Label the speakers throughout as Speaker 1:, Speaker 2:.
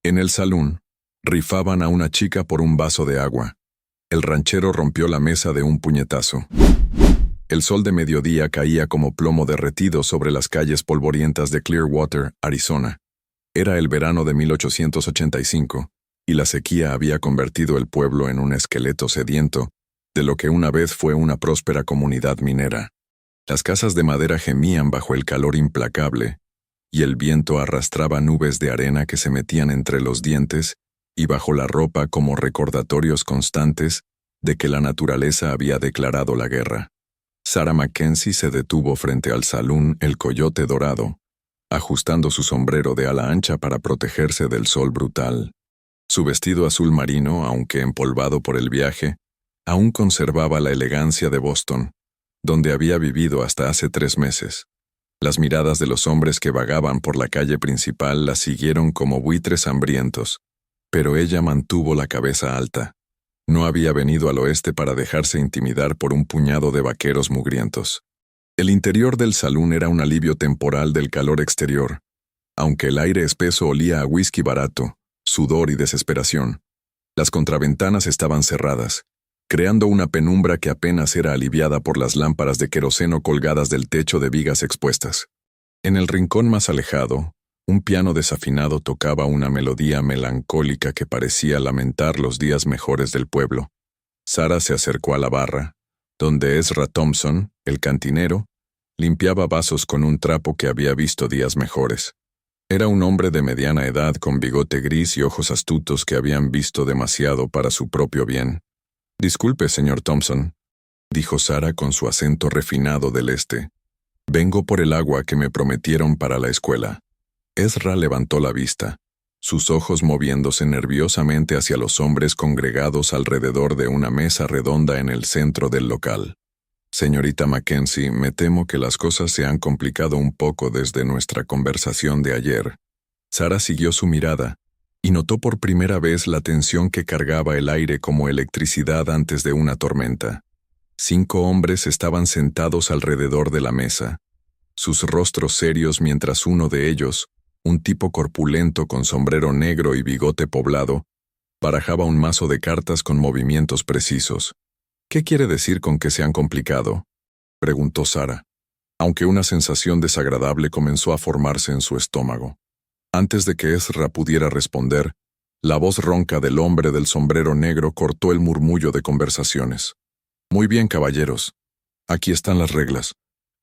Speaker 1: En el salón, rifaban a una chica por un vaso de agua. El ranchero rompió la mesa de un puñetazo. El sol de mediodía caía como plomo derretido sobre las calles polvorientas de Clearwater, Arizona. Era el verano de 1885, y la sequía había convertido el pueblo en un esqueleto sediento de lo que una vez fue una próspera comunidad minera. Las casas de madera gemían bajo el calor implacable, y el viento arrastraba nubes de arena que se metían entre los dientes y bajo la ropa como recordatorios constantes de que la naturaleza había declarado la guerra. Sarah Mackenzie se detuvo frente al salón El Coyote Dorado, ajustando su sombrero de ala ancha para protegerse del sol brutal. Su vestido azul marino, aunque empolvado por el viaje, aún conservaba la elegancia de Boston, donde había vivido hasta hace 3 meses. Las miradas de los hombres que vagaban por la calle principal la siguieron como buitres hambrientos, pero ella mantuvo la cabeza alta. No había venido al oeste para dejarse intimidar por un puñado de vaqueros mugrientos. El interior del salón era un alivio temporal del calor exterior, aunque el aire espeso olía a whisky barato, sudor y desesperación. Las contraventanas estaban cerradas, creando una penumbra que apenas era aliviada por las lámparas de queroseno colgadas del techo de vigas expuestas. En el rincón más alejado, un piano desafinado tocaba una melodía melancólica que parecía lamentar los días mejores del pueblo. Sarah se acercó a la barra, donde Ezra Thompson, el cantinero, limpiaba vasos con un trapo que había visto días mejores. Era un hombre de mediana edad con bigote gris y ojos astutos que habían visto demasiado para su propio bien. «Disculpe, señor Thompson», dijo Sarah con su acento refinado del este. «Vengo por el agua que me prometieron para la escuela». Ezra levantó la vista, sus ojos moviéndose nerviosamente hacia los hombres congregados alrededor de una mesa redonda en el centro del local. «Señorita Mackenzie, me temo que las cosas se han complicado un poco desde nuestra conversación de ayer». Sarah siguió su mirada y notó por primera vez la tensión que cargaba el aire como electricidad antes de una tormenta. 5 hombres estaban sentados alrededor de la mesa, sus rostros serios mientras uno de ellos, un tipo corpulento con sombrero negro y bigote poblado, barajaba un mazo de cartas con movimientos precisos. «¿Qué quiere decir con que se han complicado?», preguntó Sarah, aunque una sensación desagradable comenzó a formarse en su estómago. Antes de que Ezra pudiera responder, la voz ronca del hombre del sombrero negro cortó el murmullo de conversaciones. «Muy bien, caballeros. Aquí están las reglas.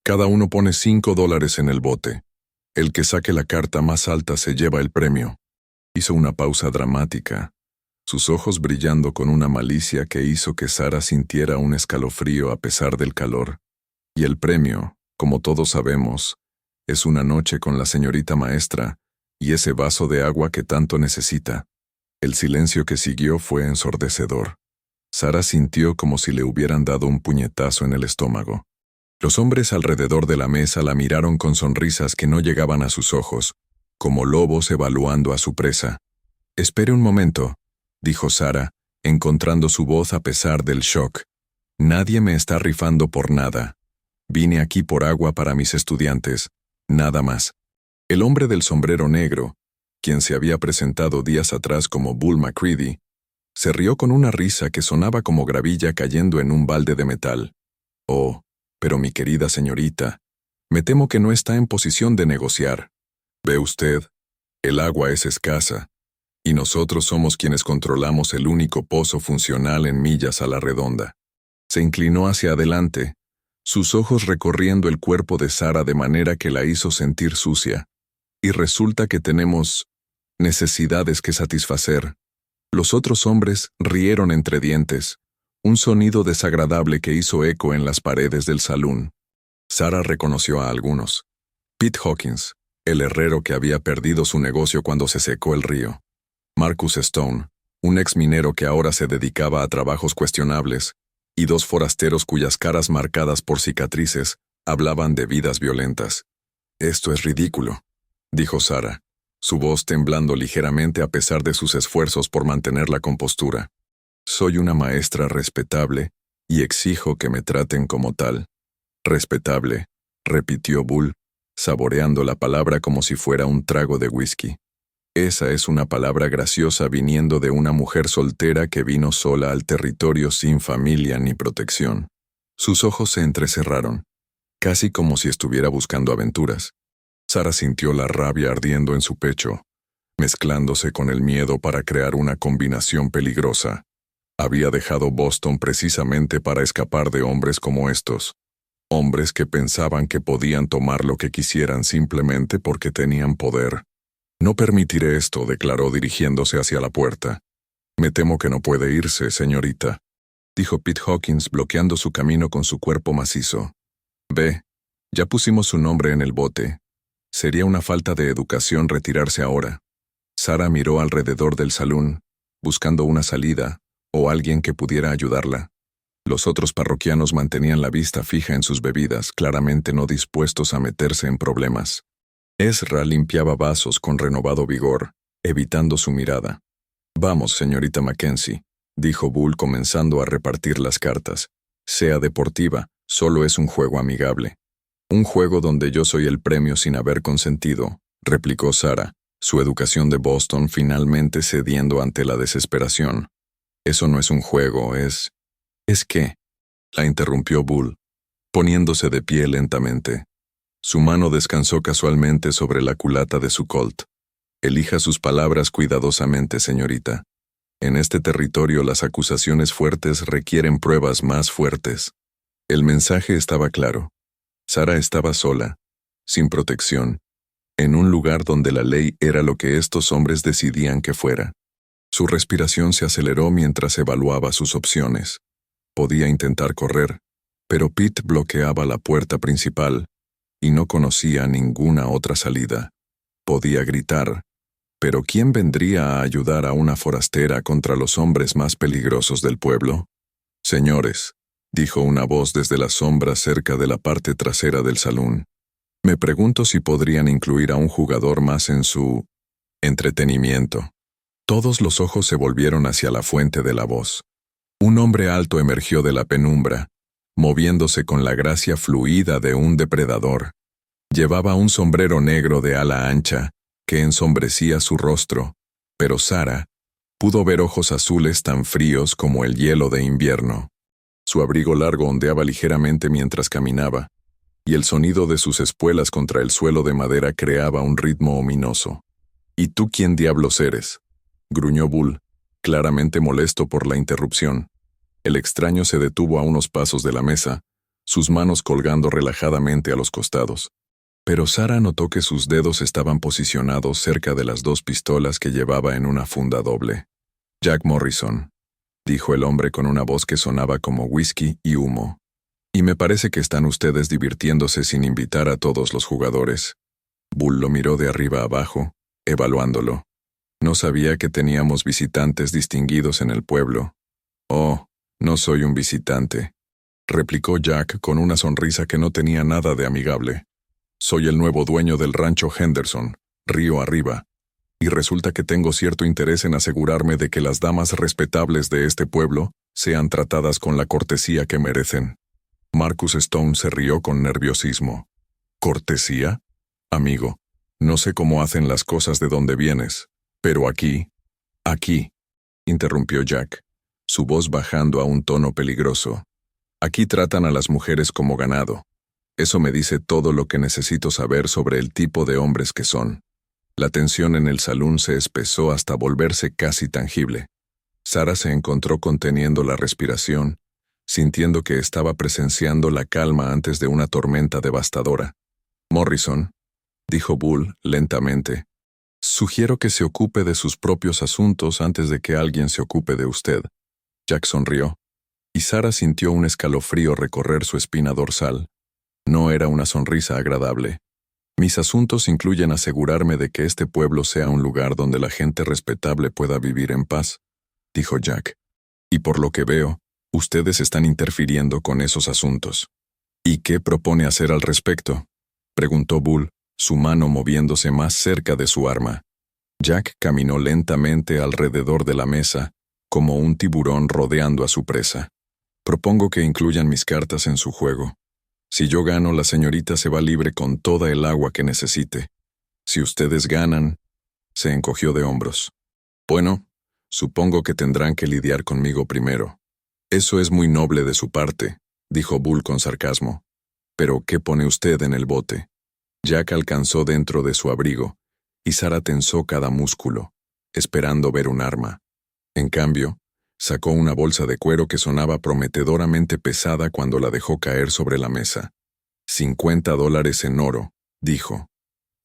Speaker 1: Cada uno pone $5 en el bote. El que saque la carta más alta se lleva el premio». Hizo una pausa dramática, sus ojos brillando con una malicia que hizo que Sarah sintiera un escalofrío a pesar del calor. «Y el premio, como todos sabemos, es una noche con la señorita maestra y ese vaso de agua que tanto necesita». El silencio que siguió fue ensordecedor. Sarah sintió como si le hubieran dado un puñetazo en el estómago. Los hombres alrededor de la mesa la miraron con sonrisas que no llegaban a sus ojos, como lobos evaluando a su presa. «Espere un momento», dijo Sarah, encontrando su voz a pesar del shock. «Nadie me está rifando por nada. Vine aquí por agua para mis estudiantes, nada más». El hombre del sombrero negro, quien se había presentado días atrás como Bull McCready, se rió con una risa que sonaba como gravilla cayendo en un balde de metal. «Oh, pero mi querida señorita, me temo que no está en posición de negociar. Ve usted, el agua es escasa, y nosotros somos quienes controlamos el único pozo funcional en millas a la redonda». Se inclinó hacia adelante, sus ojos recorriendo el cuerpo de Sarah de manera que la hizo sentir sucia. «Y resulta que tenemos necesidades que satisfacer». Los otros hombres rieron entre dientes, un sonido desagradable que hizo eco en las paredes del salón. Sarah reconoció a algunos. Pete Hawkins, el herrero que había perdido su negocio cuando se secó el río. Marcus Stone, un ex minero que ahora se dedicaba a trabajos cuestionables, y 2 forasteros cuyas caras marcadas por cicatrices hablaban de vidas violentas. «Esto es ridículo», dijo Sarah, su voz temblando ligeramente a pesar de sus esfuerzos por mantener la compostura. «Soy una maestra respetable y exijo que me traten como tal». «Respetable», repitió Bull, saboreando la palabra como si fuera un trago de whisky. Esa es una palabra graciosa viniendo de una mujer soltera que vino sola al territorio sin familia ni protección. Sus ojos se entrecerraron, casi como si estuviera buscando aventuras. Sara sintió la rabia ardiendo en su pecho, mezclándose con el miedo para crear una combinación peligrosa. Había dejado Boston precisamente para escapar de hombres como estos. Hombres que pensaban que podían tomar lo que quisieran simplemente porque tenían poder. «No permitiré esto», declaró dirigiéndose hacia la puerta. «Me temo que no puede irse, señorita», dijo Pete Hawkins bloqueando su camino con su cuerpo macizo. «Ve, ya pusimos su nombre en el bote. Sería una falta de educación retirarse ahora». Sara miró alrededor del salón, buscando una salida o alguien que pudiera ayudarla. Los otros parroquianos mantenían la vista fija en sus bebidas, claramente no dispuestos a meterse en problemas. Ezra limpiaba vasos con renovado vigor, evitando su mirada. «Vamos, señorita Mackenzie», dijo Bull comenzando a repartir las cartas. «Sea deportiva, solo es un juego amigable». «Un juego donde yo soy el premio sin haber consentido», replicó Sara, su educación de Boston finalmente cediendo ante la desesperación. «Eso no es un juego, es...» «¿Es qué?», la interrumpió Bull, poniéndose de pie lentamente. Su mano descansó casualmente sobre la culata de su Colt. «Elija sus palabras cuidadosamente, señorita. En este territorio las acusaciones fuertes requieren pruebas más fuertes». El mensaje estaba claro. Sara estaba sola, sin protección, en un lugar donde la ley era lo que estos hombres decidían que fuera. Su respiración se aceleró mientras evaluaba sus opciones. Podía intentar correr, pero Pete bloqueaba la puerta principal y no conocía ninguna otra salida. Podía gritar, pero ¿quién vendría a ayudar a una forastera contra los hombres más peligrosos del pueblo? «Señores», dijo una voz desde la sombra cerca de la parte trasera del salón. «Me pregunto si podrían incluir a un jugador más en su entretenimiento». Todos los ojos se volvieron hacia la fuente de la voz. Un hombre alto emergió de la penumbra, moviéndose con la gracia fluida de un depredador. Llevaba un sombrero negro de ala ancha, que ensombrecía su rostro, pero Sara pudo ver ojos azules tan fríos como el hielo de invierno. Su abrigo largo ondeaba ligeramente mientras caminaba, y el sonido de sus espuelas contra el suelo de madera creaba un ritmo ominoso. «¿Y tú quién diablos eres?», gruñó Bull, claramente molesto por la interrupción. El extraño se detuvo a unos pasos de la mesa, sus manos colgando relajadamente a los costados. Pero Sara notó que sus dedos estaban posicionados cerca de las 2 pistolas que llevaba en una funda doble. «Jack Morrison», dijo el hombre con una voz que sonaba como whisky y humo. «Y me parece que están ustedes divirtiéndose sin invitar a todos los jugadores». Bull lo miró de arriba abajo, evaluándolo. «No sabía que teníamos visitantes distinguidos en el pueblo». «Oh, no soy un visitante», replicó Jack con una sonrisa que no tenía nada de amigable. «Soy el nuevo dueño del rancho Henderson, río arriba, y resulta que tengo cierto interés en asegurarme de que las damas respetables de este pueblo sean tratadas con la cortesía que merecen». Marcus Stone se rió con nerviosismo. «¿Cortesía? Amigo, no sé cómo hacen las cosas de donde vienes, pero aquí, interrumpió Jack, su voz bajando a un tono peligroso. «Aquí tratan a las mujeres como ganado. Eso me dice todo lo que necesito saber sobre el tipo de hombres que son». La tensión en el salón se espesó hasta volverse casi tangible. Sara se encontró conteniendo la respiración, sintiendo que estaba presenciando la calma antes de una tormenta devastadora. «Morrison», dijo Bull lentamente, «sugiero que se ocupe de sus propios asuntos antes de que alguien se ocupe de usted». Jack sonrió, y Sara sintió un escalofrío recorrer su espina dorsal. No era una sonrisa agradable. «Mis asuntos incluyen asegurarme de que este pueblo sea un lugar donde la gente respetable pueda vivir en paz», dijo Jack. «Y por lo que veo, ustedes están interfiriendo con esos asuntos». «¿Y qué propone hacer al respecto?», preguntó Bull, su mano moviéndose más cerca de su arma. Jack caminó lentamente alrededor de la mesa, como un tiburón rodeando a su presa. «Propongo que incluyan mis cartas en su juego. Si yo gano, la señorita se va libre con toda el agua que necesite. Si ustedes ganan...» se encogió de hombros. Bueno, supongo que tendrán que lidiar conmigo primero. Eso es muy noble de su parte, dijo Bull con sarcasmo. Pero, ¿qué pone usted en el bote? Jack alcanzó dentro de su abrigo, y Sara tensó cada músculo, esperando ver un arma. En cambio, sacó una bolsa de cuero que sonaba prometedoramente pesada cuando la dejó caer sobre la mesa. $50 en oro, dijo.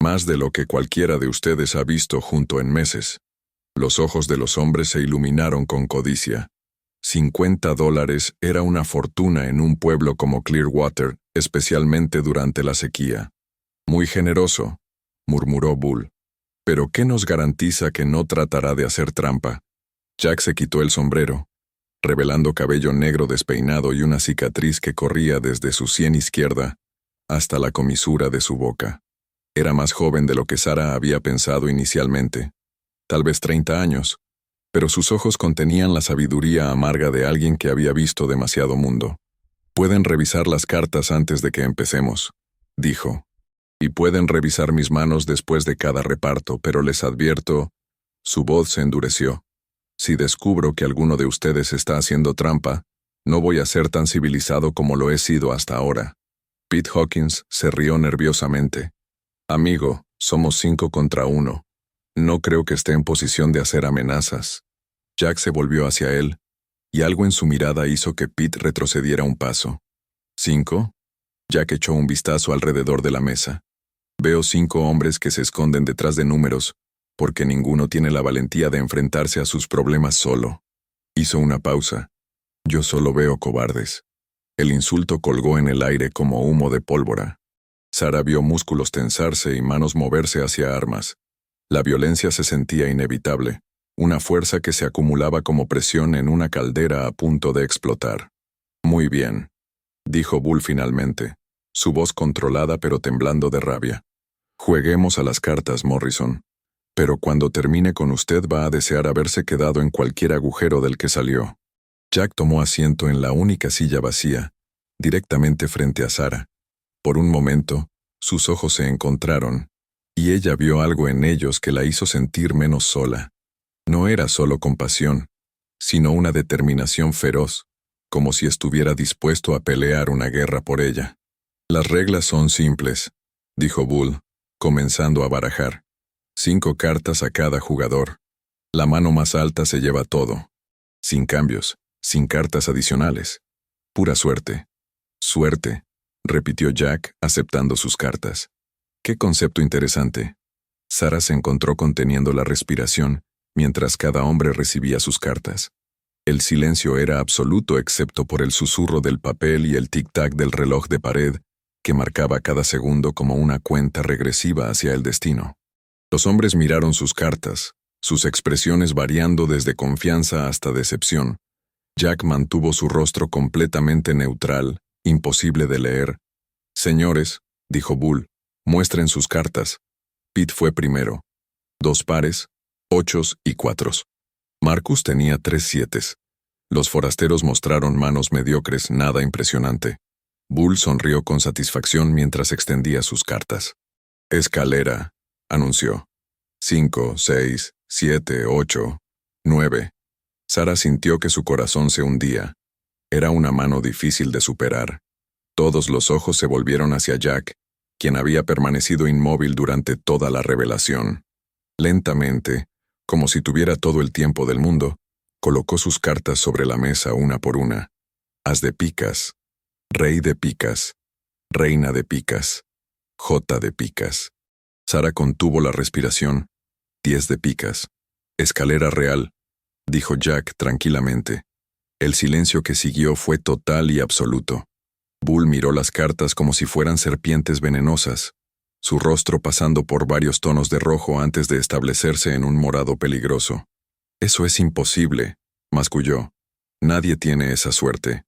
Speaker 1: Más de lo que cualquiera de ustedes ha visto junto en meses. Los ojos de los hombres se iluminaron con codicia. $50 era una fortuna en un pueblo como Clearwater, especialmente durante la sequía. Muy generoso, murmuró Bull. ¿Pero qué nos garantiza que no tratará de hacer trampa? Jack se quitó el sombrero, revelando cabello negro despeinado y una cicatriz que corría desde su sien izquierda hasta la comisura de su boca. Era más joven de lo que Sara había pensado inicialmente, tal vez 30 años, pero sus ojos contenían la sabiduría amarga de alguien que había visto demasiado mundo. Pueden revisar las cartas antes de que empecemos, dijo. Y pueden revisar mis manos después de cada reparto, pero les advierto, su voz se endureció. Si descubro que alguno de ustedes está haciendo trampa, no voy a ser tan civilizado como lo he sido hasta ahora. Pete Hawkins se rió nerviosamente. Amigo, somos 5 contra 1. No creo que esté en posición de hacer amenazas. Jack se volvió hacia él, y algo en su mirada hizo que Pete retrocediera un paso. ¿5? Jack echó un vistazo alrededor de la mesa. Veo 5 hombres que se esconden detrás de números, porque ninguno tiene la valentía de enfrentarse a sus problemas solo. Hizo una pausa. Yo solo veo cobardes. El insulto colgó en el aire como humo de pólvora. Sara vio músculos tensarse y manos moverse hacia armas. La violencia se sentía inevitable, una fuerza que se acumulaba como presión en una caldera a punto de explotar. Muy bien, dijo Bull finalmente, su voz controlada pero temblando de rabia. Juguemos a las cartas, Morrison. Pero cuando termine con usted va a desear haberse quedado en cualquier agujero del que salió. Jack tomó asiento en la única silla vacía, directamente frente a Sara. Por un momento, sus ojos se encontraron, y ella vio algo en ellos que la hizo sentir menos sola. No era solo compasión, sino una determinación feroz, como si estuviera dispuesto a pelear una guerra por ella. Las reglas son simples, dijo Bull, comenzando a barajar. 5 cartas a cada jugador. La mano más alta se lleva todo. Sin cambios, sin cartas adicionales. Pura suerte. Suerte, repitió Jack, aceptando sus cartas. Qué concepto interesante. Sara se encontró conteniendo la respiración, mientras cada hombre recibía sus cartas. El silencio era absoluto excepto por el susurro del papel y el tic-tac del reloj de pared, que marcaba cada segundo como una cuenta regresiva hacia el destino. Los hombres miraron sus cartas, sus expresiones variando desde confianza hasta decepción. Jack mantuvo su rostro completamente neutral, imposible de leer. Señores, dijo Bull, muestren sus cartas. Pete fue primero. 2 pares, 8s y 4s. Marcus tenía 3 7s. Los forasteros mostraron manos mediocres, nada impresionante. Bull sonrió con satisfacción mientras extendía sus cartas. Escalera, anunció. 5, 6, 7, 8, 9. Sara sintió que su corazón se hundía. Era una mano difícil de superar. Todos los ojos se volvieron hacia Jack, quien había permanecido inmóvil durante toda la revelación. Lentamente, como si tuviera todo el tiempo del mundo, colocó sus cartas sobre la mesa una por una. As de picas, rey de picas, reina de picas, jota de picas. Sara contuvo la respiración. 10 de picas. Escalera real, dijo Jack tranquilamente. El silencio que siguió fue total y absoluto. Bull miró las cartas como si fueran serpientes venenosas, su rostro pasando por varios tonos de rojo antes de establecerse en un morado peligroso. Eso es imposible, masculló. Nadie tiene esa suerte.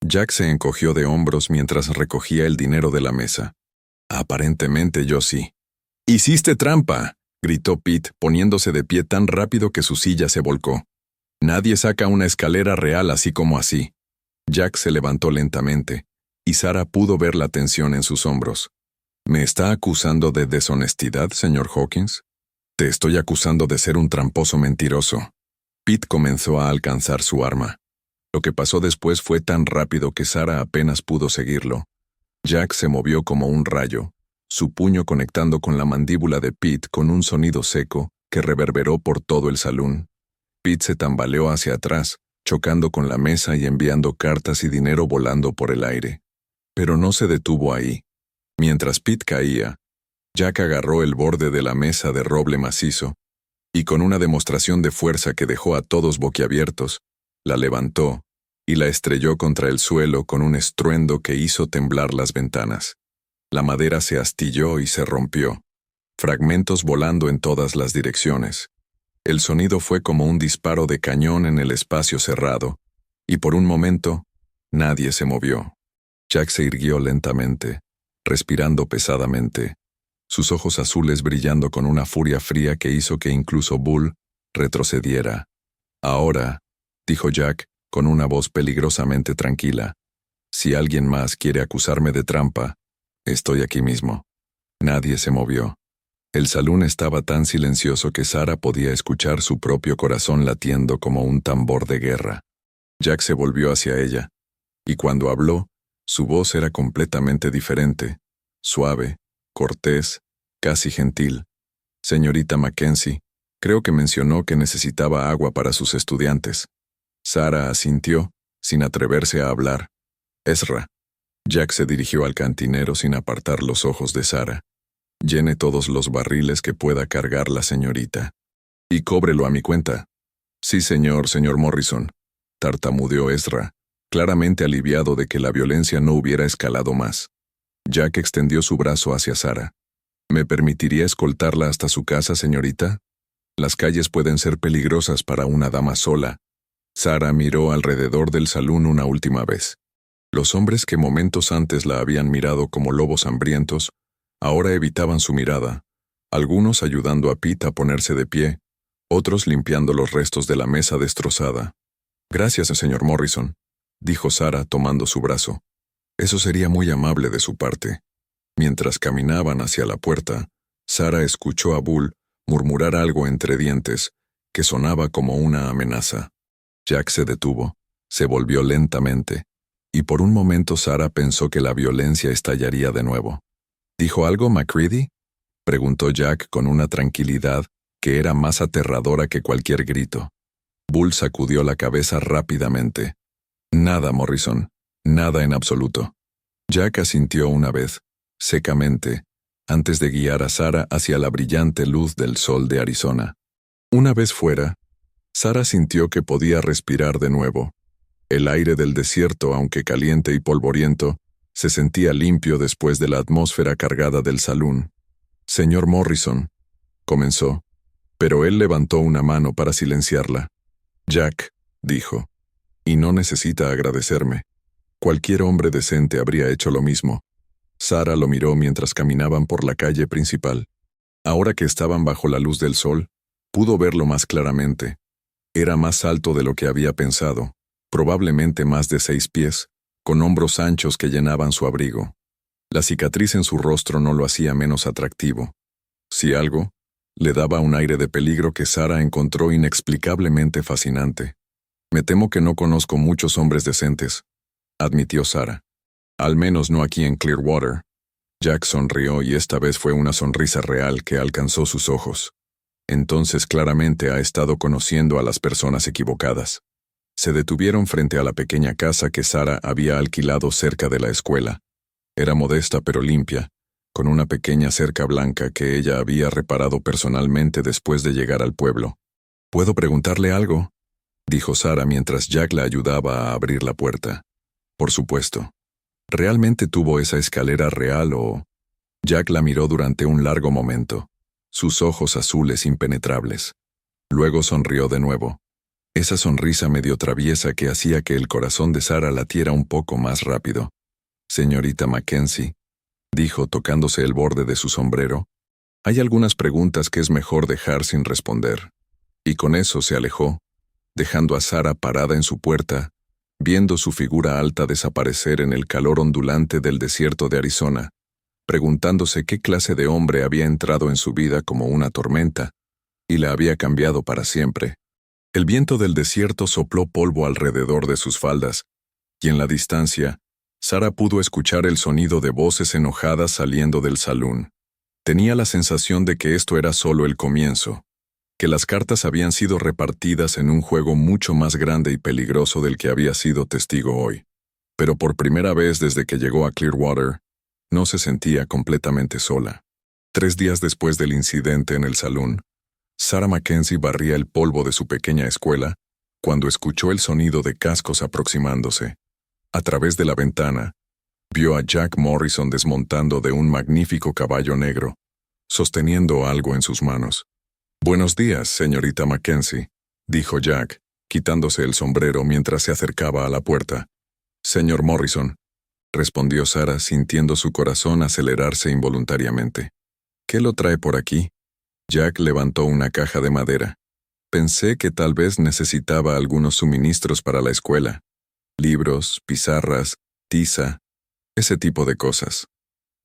Speaker 1: Jack se encogió de hombros mientras recogía el dinero de la mesa. Aparentemente yo sí. ¡Hiciste trampa!, gritó Pete, poniéndose de pie tan rápido que su silla se volcó. Nadie saca una escalera real así como así. Jack se levantó lentamente, y Sara pudo ver la tensión en sus hombros. ¿Me está acusando de deshonestidad, señor Hawkins? Te estoy acusando de ser un tramposo mentiroso. Pete comenzó a alcanzar su arma. Lo que pasó después fue tan rápido que Sarah apenas pudo seguirlo. Jack se movió como un rayo, su puño conectando con la mandíbula de Pete con un sonido seco que reverberó por todo el salón. Pete se tambaleó hacia atrás, chocando con la mesa y enviando cartas y dinero volando por el aire. Pero no se detuvo ahí. Mientras Pete caía, Jack agarró el borde de la mesa de roble macizo y con una demostración de fuerza que dejó a todos boquiabiertos, la levantó y la estrelló contra el suelo con un estruendo que hizo temblar las ventanas. La madera se astilló y se rompió, fragmentos volando en todas las direcciones. El sonido fue como un disparo de cañón en el espacio cerrado, y por un momento, nadie se movió. Jack se irguió lentamente, respirando pesadamente, sus ojos azules brillando con una furia fría que hizo que incluso Bull retrocediera. Ahora, dijo Jack, con una voz peligrosamente tranquila, si alguien más quiere acusarme de trampa, estoy aquí mismo. Nadie se movió. El salón estaba tan silencioso que Sarah podía escuchar su propio corazón latiendo como un tambor de guerra. Jack se volvió hacia ella, y cuando habló, su voz era completamente diferente, suave, cortés, casi gentil. Señorita Mackenzie, creo que mencionó que necesitaba agua para sus estudiantes. Sarah asintió, sin atreverse a hablar. Ezra. Jack se dirigió al cantinero sin apartar los ojos de Sarah. Llene todos los barriles que pueda cargar la señorita. Y cóbrelo a mi cuenta. Sí, señor Morrison, tartamudeó Ezra, claramente aliviado de que la violencia no hubiera escalado más. Jack extendió su brazo hacia Sarah. ¿Me permitiría escoltarla hasta su casa, señorita? Las calles pueden ser peligrosas para una dama sola. Sarah miró alrededor del salón una última vez. Los hombres que momentos antes la habían mirado como lobos hambrientos, ahora evitaban su mirada, algunos ayudando a Pete a ponerse de pie, otros limpiando los restos de la mesa destrozada. Gracias, señor Morrison, dijo Sarah tomando su brazo. Eso sería muy amable de su parte. Mientras caminaban hacia la puerta, Sarah escuchó a Bull murmurar algo entre dientes, que sonaba como una amenaza. Jack se detuvo, se volvió lentamente, y por un momento Sarah pensó que la violencia estallaría de nuevo. ¿Dijo algo, Macready?, preguntó Jack con una tranquilidad que era más aterradora que cualquier grito. Bull sacudió la cabeza rápidamente. Nada, Morrison, nada en absoluto. Jack asintió una vez, secamente, antes de guiar a Sarah hacia la brillante luz del sol de Arizona. Una vez fuera, Sarah sintió que podía respirar de nuevo. El aire del desierto, aunque caliente y polvoriento, se sentía limpio después de la atmósfera cargada del salón. Señor Morrison, comenzó, pero él levantó una mano para silenciarla. Jack, dijo, y no necesita agradecerme. Cualquier hombre decente habría hecho lo mismo. Sarah lo miró mientras caminaban por la calle principal. Ahora que estaban bajo la luz del sol, pudo verlo más claramente. Era más alto de lo que había pensado, probablemente más de 6 pies, con hombros anchos que llenaban su abrigo. La cicatriz en su rostro no lo hacía menos atractivo. Si algo, le daba un aire de peligro que Sarah encontró inexplicablemente fascinante. Me temo que no conozco muchos hombres decentes, admitió Sarah. Al menos no aquí en Clearwater. Jack sonrió y esta vez fue una sonrisa real que alcanzó sus ojos. Entonces claramente ha estado conociendo a las personas equivocadas. Se detuvieron frente a la pequeña casa que Sarah había alquilado cerca de la escuela. Era modesta pero limpia, con una pequeña cerca blanca que ella había reparado personalmente después de llegar al pueblo. ¿Puedo preguntarle algo?, dijo Sarah mientras Jack la ayudaba a abrir la puerta. Por supuesto. ¿Realmente tuvo esa escalera real o...? Jack la miró durante un largo momento, sus ojos azules impenetrables. Luego sonrió de nuevo. Esa sonrisa medio traviesa que hacía que el corazón de Sarah latiera un poco más rápido. Señorita Mackenzie, dijo tocándose el borde de su sombrero, hay algunas preguntas que es mejor dejar sin responder. Y con eso se alejó, dejando a Sarah parada en su puerta, viendo su figura alta desaparecer en el calor ondulante del desierto de Arizona, preguntándose qué clase de hombre había entrado en su vida como una tormenta, y la había cambiado para siempre. El viento del desierto sopló polvo alrededor de sus faldas, y en la distancia, Sara pudo escuchar el sonido de voces enojadas saliendo del salón. Tenía la sensación de que esto era solo el comienzo, que las cartas habían sido repartidas en un juego mucho más grande y peligroso del que había sido testigo hoy. Pero por primera vez desde que llegó a Clearwater, no se sentía completamente sola. 3 días después del incidente en el salón, Sarah Mackenzie barría el polvo de su pequeña escuela cuando escuchó el sonido de cascos aproximándose. A través de la ventana, vio a Jack Morrison desmontando de un magnífico caballo negro, sosteniendo algo en sus manos. «Buenos días, señorita Mackenzie», dijo Jack, quitándose el sombrero mientras se acercaba a la puerta. «Señor Morrison», respondió Sarah sintiendo su corazón acelerarse involuntariamente. «¿Qué lo trae por aquí?» Jack levantó una caja de madera. «Pensé que tal vez necesitaba algunos suministros para la escuela. Libros, pizarras, tiza, ese tipo de cosas».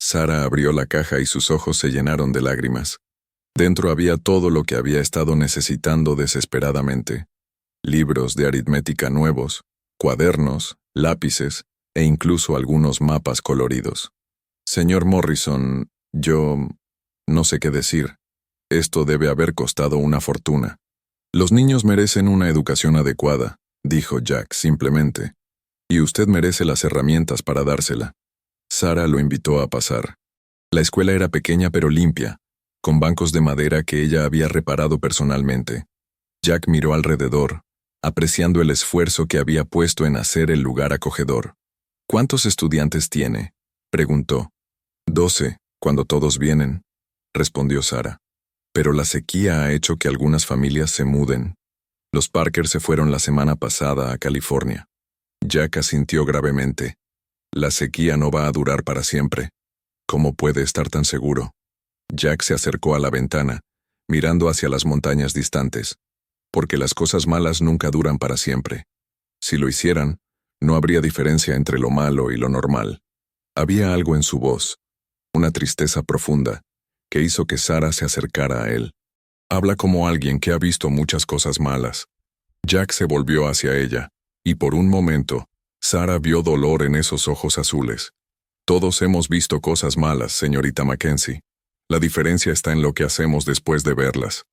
Speaker 1: Sarah abrió la caja y sus ojos se llenaron de lágrimas. Dentro había todo lo que había estado necesitando desesperadamente. Libros de aritmética nuevos, cuadernos, lápices e incluso algunos mapas coloridos. «Señor Morrison, yo no sé qué decir. Esto debe haber costado una fortuna». «Los niños merecen una educación adecuada», dijo Jack simplemente, «y usted merece las herramientas para dársela». Sarah lo invitó a pasar. La escuela era pequeña pero limpia, con bancos de madera que ella había reparado personalmente. Jack miró alrededor, apreciando el esfuerzo que había puesto en hacer el lugar acogedor. «¿Cuántos estudiantes tiene?», preguntó. «12, cuando todos vienen», respondió Sarah. «Pero la sequía ha hecho que algunas familias se muden. Los Parker se fueron la semana pasada a California». Jack asintió gravemente. «La sequía no va a durar para siempre». «¿Cómo puede estar tan seguro?». Jack se acercó a la ventana, mirando hacia las montañas distantes. «Porque las cosas malas nunca duran para siempre. Si lo hicieran, no habría diferencia entre lo malo y lo normal». Había algo en su voz, una tristeza profunda, que hizo que Sarah se acercara a él. «Habla como alguien que ha visto muchas cosas malas». Jack se volvió hacia ella, y por un momento, Sarah vio dolor en esos ojos azules. «Todos hemos visto cosas malas, señorita Mackenzie. La diferencia está en lo que hacemos después de verlas».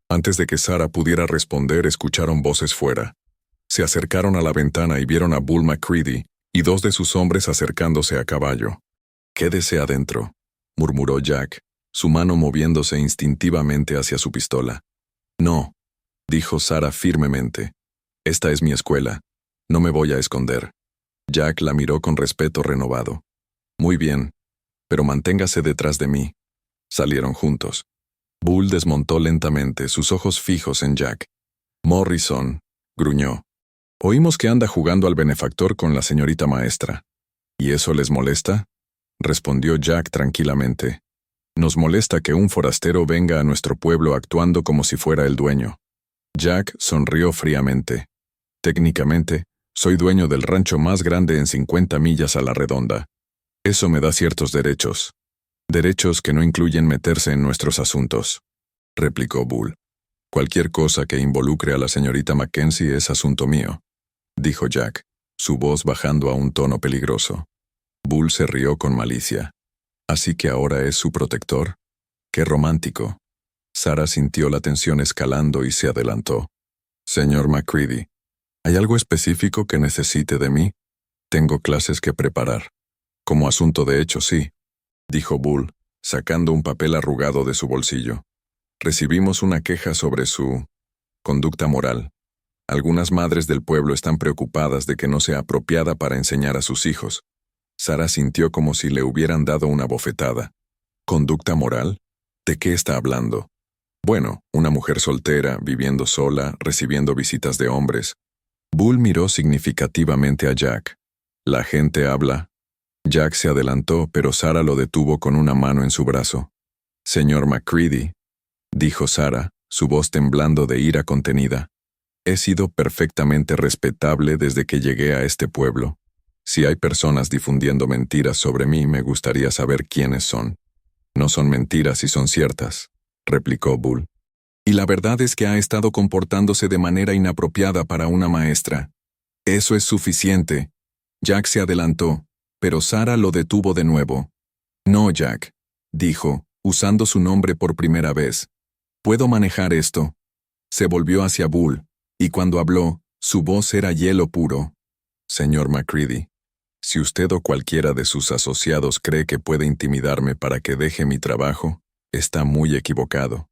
Speaker 1: Antes de que Sarah pudiera responder, escucharon voces fuera. Se acercaron a la ventana y vieron a Bull McCready y 2 de sus hombres acercándose a caballo. «Quédese adentro», murmuró Jack, su mano moviéndose instintivamente hacia su pistola. «No», dijo Sarah firmemente. «Esta es mi escuela. No me voy a esconder». Jack la miró con respeto renovado. «Muy bien, pero manténgase detrás de mí». Salieron juntos. Bull desmontó lentamente, sus ojos fijos en Jack. «Morrison», gruñó. «Oímos que anda jugando al benefactor con la señorita maestra». «¿Y eso les molesta?», respondió Jack tranquilamente. «Nos molesta que un forastero venga a nuestro pueblo actuando como si fuera el dueño». Jack sonrió fríamente. «Técnicamente, soy dueño del rancho más grande en 50 millas a la redonda. Eso me da ciertos derechos. Derechos que no incluyen meterse en nuestros asuntos», replicó Bull. «Cualquier cosa que involucre a la señorita Mackenzie es asunto mío», dijo Jack, su voz bajando a un tono peligroso. Bull se rió con malicia. «¿Así que ahora es su protector? ¡Qué romántico!». Sarah sintió la tensión escalando y se adelantó. «Señor McCready, ¿hay algo específico que necesite de mí? Tengo clases que preparar». «Como asunto de hecho, sí», dijo Bull, sacando un papel arrugado de su bolsillo. «Recibimos una queja sobre su conducta moral. Algunas madres del pueblo están preocupadas de que no sea apropiada para enseñar a sus hijos». Sarah sintió como si le hubieran dado una bofetada. «¿Conducta moral? ¿De qué está hablando?». «Bueno, una mujer soltera, viviendo sola, recibiendo visitas de hombres». Bull miró significativamente a Jack. «¿La gente habla?». Jack se adelantó, pero Sarah lo detuvo con una mano en su brazo. «Señor McCready», dijo Sarah, su voz temblando de ira contenida, «he sido perfectamente respetable desde que llegué a este pueblo. Si hay personas difundiendo mentiras sobre mí, me gustaría saber quiénes son». «No son mentiras y son ciertas», replicó Bull. Y la verdad es que ha estado comportándose de manera inapropiada para una maestra. Eso es suficiente. Jack se adelantó, pero Sarah lo detuvo de nuevo. No, Jack, dijo, usando su nombre por primera vez. Puedo manejar esto. Se volvió hacia Bull, y cuando habló, su voz era hielo puro. Señor McCready, si usted o cualquiera de sus asociados cree que puede intimidarme para que deje mi trabajo, está muy equivocado.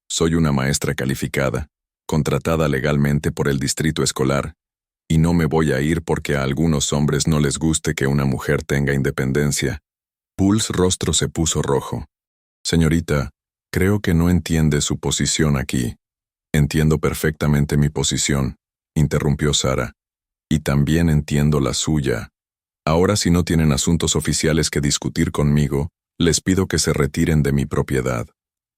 Speaker 1: Soy una maestra calificada, contratada legalmente por el distrito escolar, y no me voy a ir porque a algunos hombres no les guste que una mujer tenga independencia. Bull's rostro se puso rojo. Señorita, creo que no entiende su posición aquí. Entiendo perfectamente mi posición, interrumpió Sarah. Y también entiendo la suya. Ahora, si no tienen asuntos oficiales que discutir conmigo, les pido que se retiren de mi propiedad.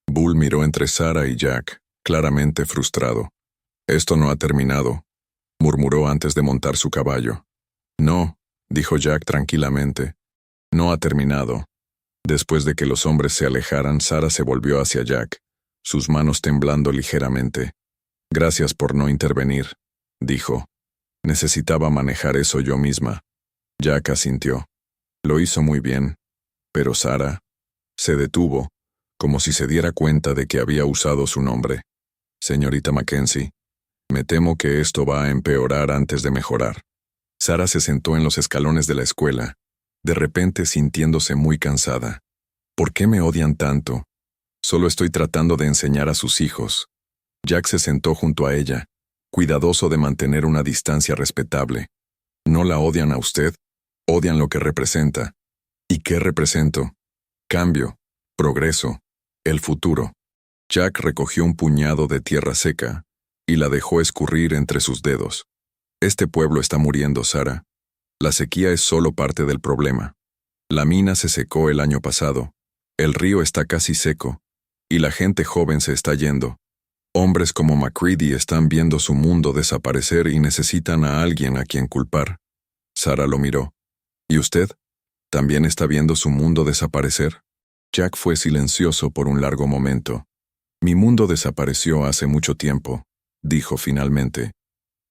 Speaker 1: Bull miró entre Sarah y Jack, claramente frustrado. Esto no ha terminado, murmuró antes de montar su caballo. No, dijo Jack tranquilamente. No ha terminado. Después de que los hombres se alejaran, Sarah se volvió hacia Jack, sus manos temblando ligeramente. Gracias por no intervenir, dijo. Necesitaba manejar eso yo misma. Jack asintió. Lo hizo muy bien. Pero Sarah se detuvo, como si se diera cuenta de que había usado su nombre. Señorita Mackenzie, me temo que esto va a empeorar antes de mejorar. Sarah se sentó en los escalones de la escuela, de repente sintiéndose muy cansada. ¿Por qué me odian tanto? Solo estoy tratando de enseñar a sus hijos. Jack se sentó junto a ella, cuidadoso de mantener una distancia respetable. ¿No la odian a usted? Odian lo que representa. ¿Y qué represento? Cambio, progreso, el futuro. Jack recogió un puñado de tierra seca y la dejó escurrir entre sus dedos. Este pueblo está muriendo, Sarah. La sequía es solo parte del problema. La mina se secó el año pasado. El río está casi seco. Y la gente joven se está yendo. Hombres como McCready están viendo su mundo desaparecer y necesitan a alguien a quien culpar. Sarah lo miró. ¿Y usted? ¿También está viendo su mundo desaparecer? Jack fue silencioso por un largo momento. Mi mundo desapareció hace mucho tiempo, dijo finalmente.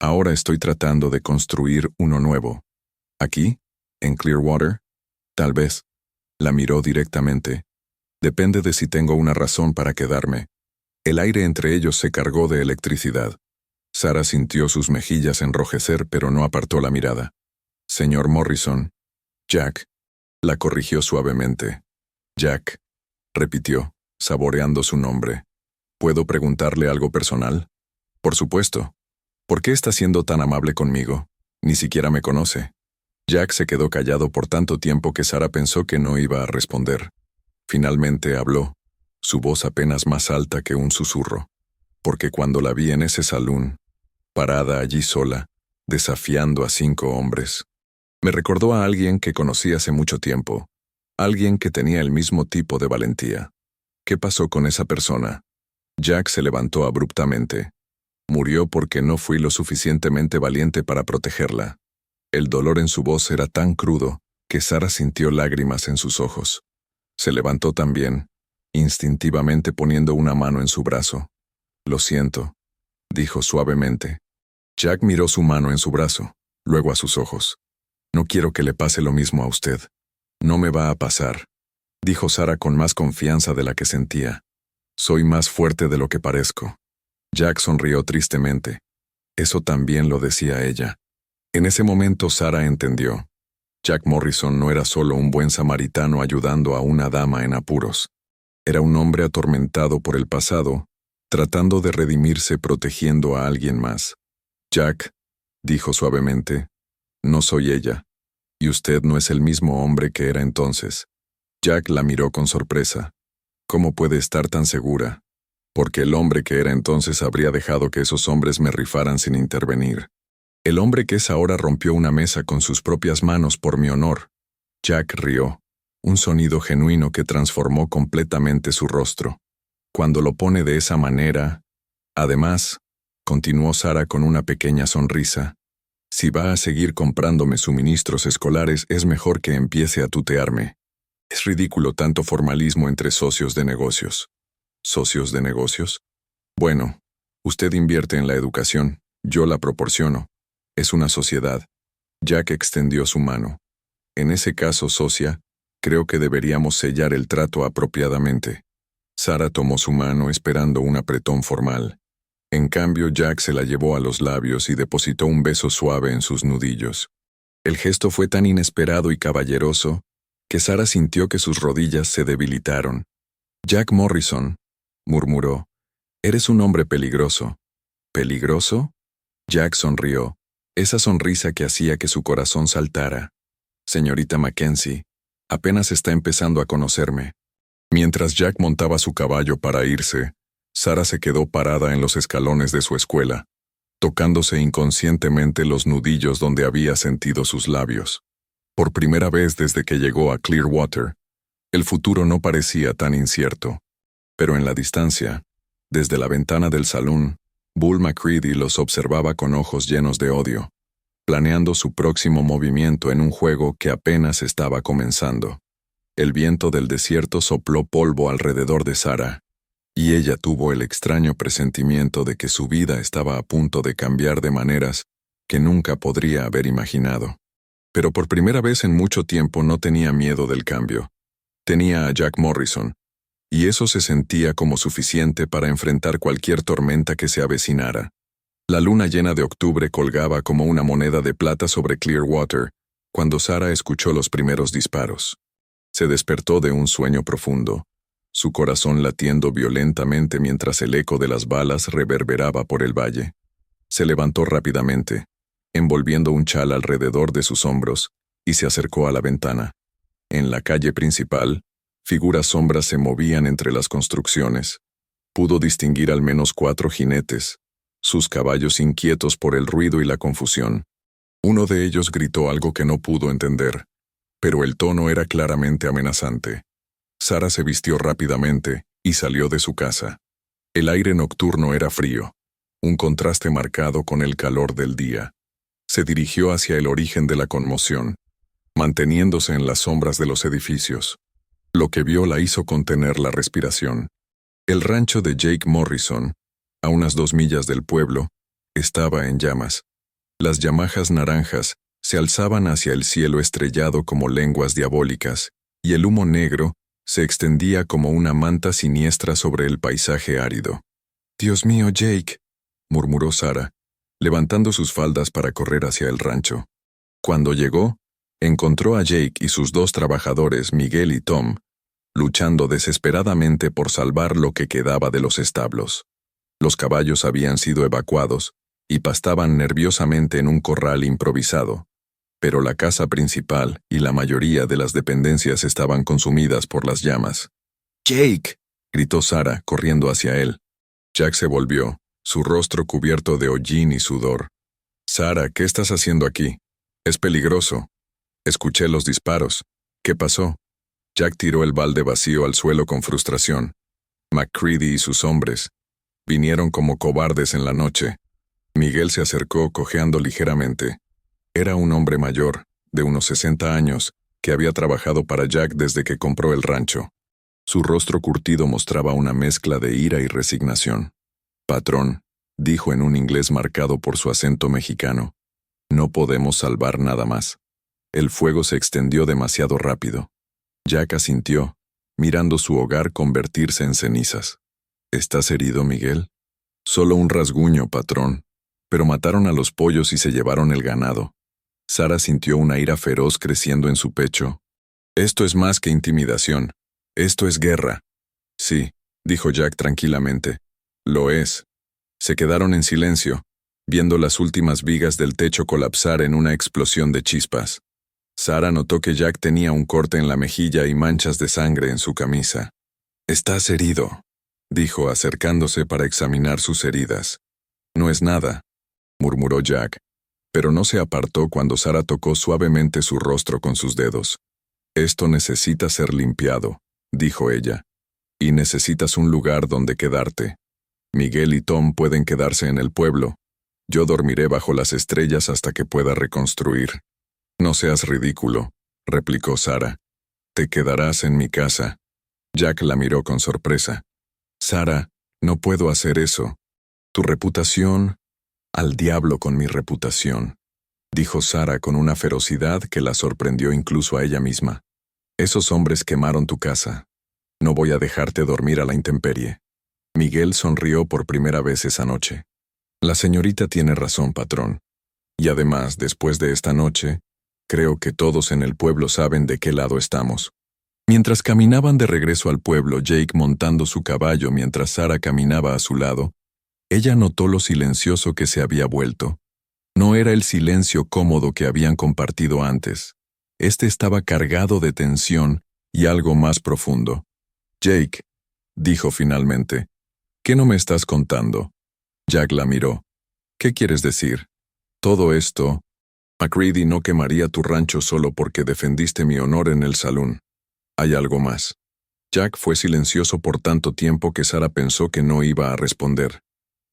Speaker 1: Ahora estoy tratando de construir uno nuevo. ¿Aquí? ¿En Clearwater? Tal vez. La miró directamente. Depende de si tengo una razón para quedarme. El aire entre ellos se cargó de electricidad. Sarah sintió sus mejillas enrojecer, pero no apartó la mirada. Señor Morrison. Jack. La corrigió suavemente. Jack. Repitió, saboreando su nombre. ¿Puedo preguntarle algo personal? Por supuesto. ¿Por qué está siendo tan amable conmigo? Ni siquiera me conoce. Jack se quedó callado por tanto tiempo que Sarah pensó que no iba a responder. Finalmente habló, su voz apenas más alta que un susurro. Porque cuando la vi en ese salón, parada allí sola, desafiando a 5 hombres, me recordó a alguien que conocí hace mucho tiempo, alguien que tenía el mismo tipo de valentía. ¿Qué pasó con esa persona? Jack se levantó abruptamente. Murió porque no fui lo suficientemente valiente para protegerla. El dolor en su voz era tan crudo que Sarah sintió lágrimas en sus ojos. Se levantó también, instintivamente poniendo una mano en su brazo. Lo siento, dijo suavemente. Jack miró su mano en su brazo, luego a sus ojos. No quiero que le pase lo mismo a usted. No me va a pasar, dijo Sarah con más confianza de la que sentía. Soy más fuerte de lo que parezco. Jack sonrió tristemente. Eso también lo decía ella. En ese momento Sarah entendió. Jack Morrison no era solo un buen samaritano ayudando a una dama en apuros. Era un hombre atormentado por el pasado, tratando de redimirse protegiendo a alguien más. Jack, dijo suavemente, no soy ella, y usted no es el mismo hombre que era entonces. Jack la miró con sorpresa. ¿Cómo puede estar tan segura? Porque el hombre que era entonces habría dejado que esos hombres me rifaran sin intervenir. El hombre que es ahora rompió una mesa con sus propias manos por mi honor. Jack rió, un sonido genuino que transformó completamente su rostro. Cuando lo pone de esa manera, además, continuó Sarah con una pequeña sonrisa, si va a seguir comprándome suministros escolares es mejor que empiece a tutearme. Es ridículo tanto formalismo entre socios de negocios. ¿Socios de negocios? Bueno, usted invierte en la educación, yo la proporciono. Es una sociedad. Jack extendió su mano. En ese caso, socia, creo que deberíamos sellar el trato apropiadamente. Sara tomó su mano esperando un apretón formal. En cambio, Jack se la llevó a los labios y depositó un beso suave en sus nudillos. El gesto fue tan inesperado y caballeroso que Sara sintió que sus rodillas se debilitaron. Jack Morrison, murmuró, eres un hombre peligroso. ¿Peligroso? Jack sonrió, esa sonrisa que hacía que su corazón saltara. Señorita Mackenzie, apenas está empezando a conocerme. Mientras Jack montaba su caballo para irse, Sara se quedó parada en los escalones de su escuela, tocándose inconscientemente los nudillos donde había sentido sus labios. Por primera vez desde que llegó a Clearwater, el futuro no parecía tan incierto. Pero en la distancia, desde la ventana del salón, Bull McCready los observaba con ojos llenos de odio, planeando su próximo movimiento en un juego que apenas estaba comenzando. El viento del desierto sopló polvo alrededor de Sara, y ella tuvo el extraño presentimiento de que su vida estaba a punto de cambiar de maneras que nunca podría haber imaginado. Pero por primera vez en mucho tiempo no tenía miedo del cambio. Tenía a Jack Morrison, y eso se sentía como suficiente para enfrentar cualquier tormenta que se avecinara. La luna llena de octubre colgaba como una moneda de plata sobre Clearwater cuando Sara escuchó los primeros disparos. Se despertó de un sueño profundo, su corazón latiendo violentamente mientras el eco de las balas reverberaba por el valle. Se levantó rápidamente, envolviendo un chal alrededor de sus hombros, y se acercó a la ventana. En la calle principal, figuras sombras se movían entre las construcciones. Pudo distinguir al menos 4 jinetes, sus caballos inquietos por el ruido y la confusión. Uno de ellos gritó algo que no pudo entender, pero el tono era claramente amenazante. Sara se vistió rápidamente y salió de su casa. El aire nocturno era frío, un contraste marcado con el calor del día. Se dirigió hacia el origen de la conmoción, manteniéndose en las sombras de los edificios. Lo que vio la hizo contener la respiración. El rancho de Jake Morrison, a unas 2 millas del pueblo, estaba en llamas. Las llamajas naranjas se alzaban hacia el cielo estrellado como lenguas diabólicas, y el humo negro se extendía como una manta siniestra sobre el paisaje árido. «Dios mío, Jake», murmuró Sara, levantando sus faldas para correr hacia el rancho. Cuando llegó, encontró a Jake y sus 2 trabajadores, Miguel y Tom, luchando desesperadamente por salvar lo que quedaba de los establos. Los caballos habían sido evacuados y pastaban nerviosamente en un corral improvisado, pero la casa principal y la mayoría de las dependencias estaban consumidas por las llamas. «¡Jake!», gritó Sara, corriendo hacia él. Jack se volvió, su rostro cubierto de hollín y sudor. «Sara, ¿qué estás haciendo aquí? Es peligroso. Escuché los disparos. ¿Qué pasó?» Jack tiró el balde vacío al suelo con frustración. McCready y sus hombres vinieron como cobardes en la noche. Miguel se acercó cojeando ligeramente. Era un hombre mayor, de unos 60 años, que había trabajado para Jack desde que compró el rancho. Su rostro curtido mostraba una mezcla de ira y resignación. «Patrón», dijo en un inglés marcado por su acento mexicano, «no podemos salvar nada más. El fuego se extendió demasiado rápido». Jack asintió, mirando su hogar convertirse en cenizas. «¿Estás herido, Miguel?» «Solo un rasguño, patrón, pero mataron a los pollos y se llevaron el ganado». Sara sintió una ira feroz creciendo en su pecho. «Esto es más que intimidación. Esto es guerra». «Sí», dijo Jack tranquilamente. «Lo es». Se quedaron en silencio, viendo las últimas vigas del techo colapsar en una explosión de chispas. Sara notó que Jack tenía un corte en la mejilla y manchas de sangre en su camisa. «Estás herido», dijo acercándose para examinar sus heridas. «No es nada», murmuró Jack, pero no se apartó cuando Sara tocó suavemente su rostro con sus dedos. «Esto necesita ser limpiado», dijo ella, «y necesitas un lugar donde quedarte. Miguel y Tom pueden quedarse en el pueblo. Yo dormiré bajo las estrellas hasta que pueda reconstruir». «No seas ridículo», replicó Sara. «Te quedarás en mi casa». Jack la miró con sorpresa. «Sara, No puedo hacer eso. Tu reputación, al diablo con mi reputación, dijo Sara con una ferocidad que la sorprendió incluso a ella misma. Esos hombres quemaron tu casa. No voy a dejarte dormir a la intemperie. Miguel sonrió por primera vez esa noche. La señorita tiene razón, patrón. Y además, después de esta noche, creo que todos en el pueblo saben de qué lado estamos. Mientras caminaban de regreso al pueblo, Jake montando su caballo mientras Sara caminaba a su lado, ella notó lo silencioso que se había vuelto. No era el silencio cómodo que habían compartido antes. Este estaba cargado de tensión y algo más profundo. Jake, dijo finalmente, ¿qué no me estás contando? Jack la miró. ¿Qué quieres decir? Todo esto, MacCready no quemaría tu rancho solo porque defendiste mi honor en el salón. Hay algo más. Jack fue silencioso por tanto tiempo que Sara pensó que no iba a responder.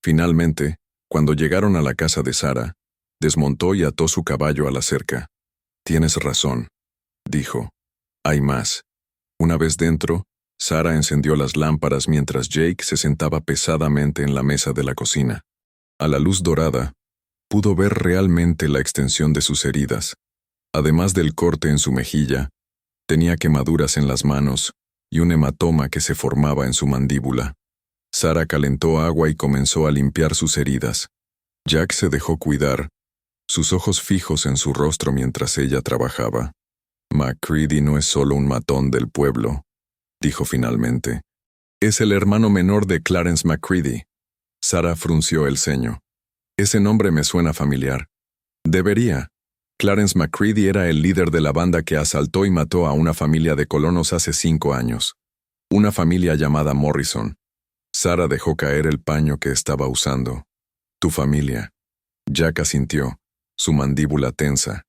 Speaker 1: Finalmente, cuando llegaron a la casa de Sara, desmontó y ató su caballo a la cerca. Tienes razón, dijo. Hay más. Una vez dentro, Sara encendió las lámparas mientras Jake se sentaba pesadamente en la mesa de la cocina. A la luz dorada, pudo ver realmente la extensión de sus heridas. Además del corte en su mejilla, tenía quemaduras en las manos y un hematoma que se formaba en su mandíbula. Sara calentó agua y comenzó a limpiar sus heridas. Jack se dejó cuidar, sus ojos fijos en su rostro mientras ella trabajaba. MacCready no es solo un matón del pueblo, dijo finalmente. Es el hermano menor de Clarence MacCready. Sara frunció el ceño. Ese nombre me suena familiar. Debería. Clarence MacCready era el líder de la banda que asaltó y mató a una familia de colonos hace 5 años. Una familia llamada Morrison. Sara dejó caer el paño que estaba usando. Tu familia. Jack asintió, su mandíbula tensa.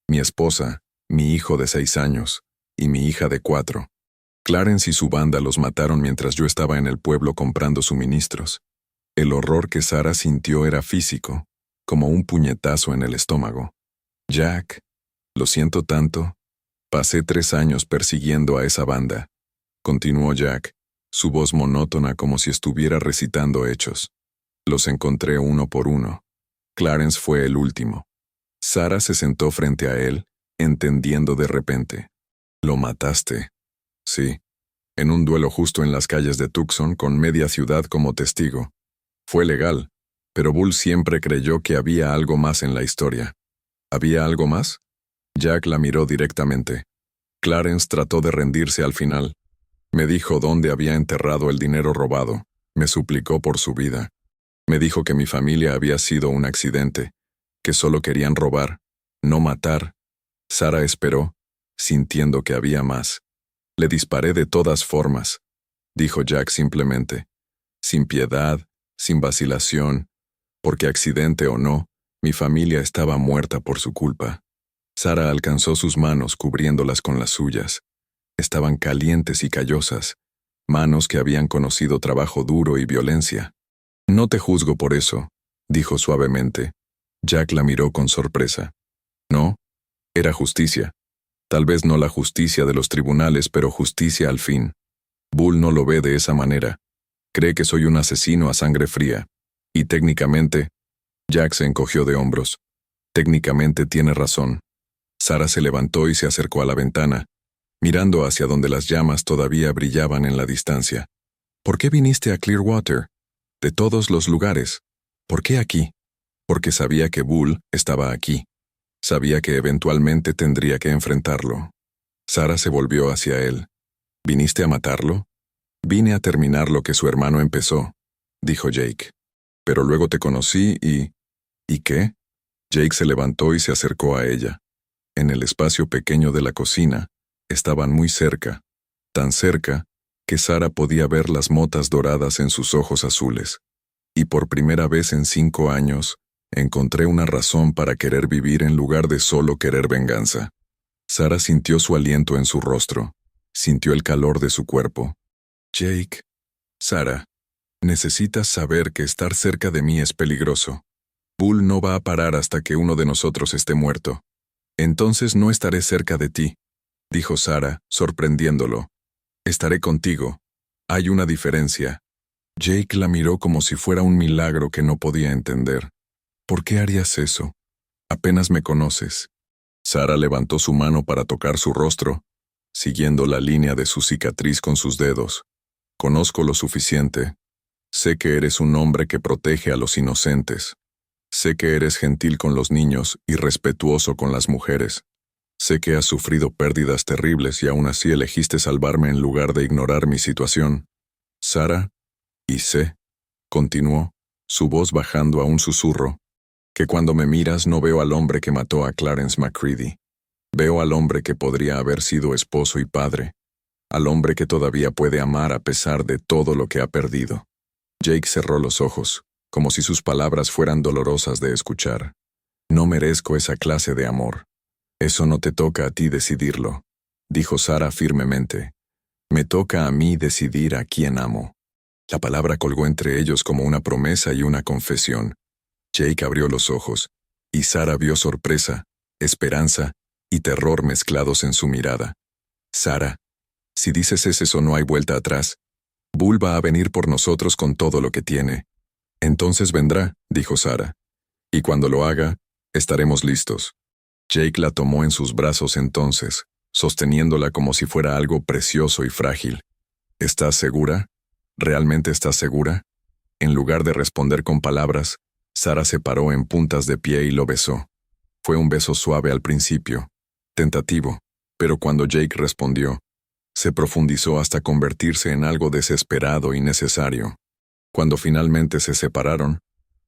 Speaker 1: Mi esposa, mi hijo de 6 años, y mi hija de 4. Clarence y su banda los mataron mientras yo estaba en el pueblo comprando suministros. El horror que Sara sintió era físico, como un puñetazo en el estómago. Jack, lo siento tanto. Pasé 3 años persiguiendo a esa banda. Continuó Jack, su voz monótona como si estuviera recitando hechos. Los encontré uno por uno. Clarence fue el último. Sara se sentó frente a él, entendiendo de repente. ¿Lo mataste? Sí. En un duelo justo en las calles de Tucson con media ciudad como testigo. Fue legal, pero Bull siempre creyó que había algo más en la historia. ¿Había algo más? Jack la miró directamente. Clarence trató de rendirse al final. Me dijo dónde había enterrado el dinero robado. Me suplicó por su vida. Me dijo que mi familia había sido un accidente, que solo querían robar, no matar. Sara esperó, sintiendo que había más. Le disparé de todas formas, dijo Jack simplemente. Sin piedad, sin vacilación, porque accidente o no, mi familia estaba muerta por su culpa. Sara alcanzó sus manos cubriéndolas con las suyas. Estaban calientes y callosas, manos que habían conocido trabajo duro y violencia. No te juzgo por eso, dijo suavemente. Jack la miró con sorpresa. No, era justicia. Tal vez no la justicia de los tribunales, pero justicia al fin. Bull no lo ve de esa manera. Cree que soy un asesino a sangre fría. Y técnicamente, Jack se encogió de hombros. Técnicamente tiene razón. Sara se levantó y se acercó a la ventana, mirando hacia donde las llamas todavía brillaban en la distancia. ¿Por qué viniste a Clearwater? De todos los lugares. ¿Por qué aquí? Porque sabía que Bull estaba aquí. Sabía que eventualmente tendría que enfrentarlo. Sara se volvió hacia él. ¿Viniste a matarlo? Vine a terminar lo que su hermano empezó, dijo Jake. Pero luego te conocí y... ¿Y qué? Jake se levantó y se acercó a ella. En el espacio pequeño de la cocina, estaban muy cerca, tan cerca que Sara podía ver las motas doradas en sus ojos azules. Y por primera vez en 5 años, encontré una razón para querer vivir en lugar de solo querer venganza. Sara sintió su aliento en su rostro, sintió el calor de su cuerpo. Jake, Sara, necesitas saber que estar cerca de mí es peligroso. Bull no va a parar hasta que uno de nosotros esté muerto. Entonces no estaré cerca de ti, dijo Sara, sorprendiéndolo. Estaré contigo. Hay una diferencia. Jake la miró como si fuera un milagro que no podía entender. ¿Por qué harías eso? Apenas me conoces. Sara levantó su mano para tocar su rostro, siguiendo la línea de su cicatriz con sus dedos. Conozco lo suficiente. Sé que eres un hombre que protege a los inocentes. Sé que eres gentil con los niños y respetuoso con las mujeres. Sé que has sufrido pérdidas terribles y aún así elegiste salvarme en lugar de ignorar mi situación. Sara, y sé, continuó, su voz bajando a un susurro, que cuando me miras no veo al hombre que mató a Clarence McCready. Veo al hombre que podría haber sido esposo y padre, al hombre que todavía puede amar a pesar de todo lo que ha perdido. Jake cerró los ojos, como si sus palabras fueran dolorosas de escuchar. No merezco esa clase de amor. Eso no te toca a ti decidirlo, dijo Sara firmemente. Me toca a mí decidir a quién amo. La palabra colgó entre ellos como una promesa y una confesión. Jake abrió los ojos, y Sara vio sorpresa, esperanza y terror mezclados en su mirada. Sara, si dices eso no hay vuelta atrás. Bull va a venir por nosotros con todo lo que tiene. Entonces vendrá, dijo Sara. Y cuando lo haga, estaremos listos. Jake la tomó en sus brazos entonces, sosteniéndola como si fuera algo precioso y frágil. ¿Estás segura? ¿Realmente estás segura? En lugar de responder con palabras, Sara se paró en puntas de pie y lo besó. Fue un beso suave al principio, tentativo, pero cuando Jake respondió, se profundizó hasta convertirse en algo desesperado y necesario. Cuando finalmente se separaron,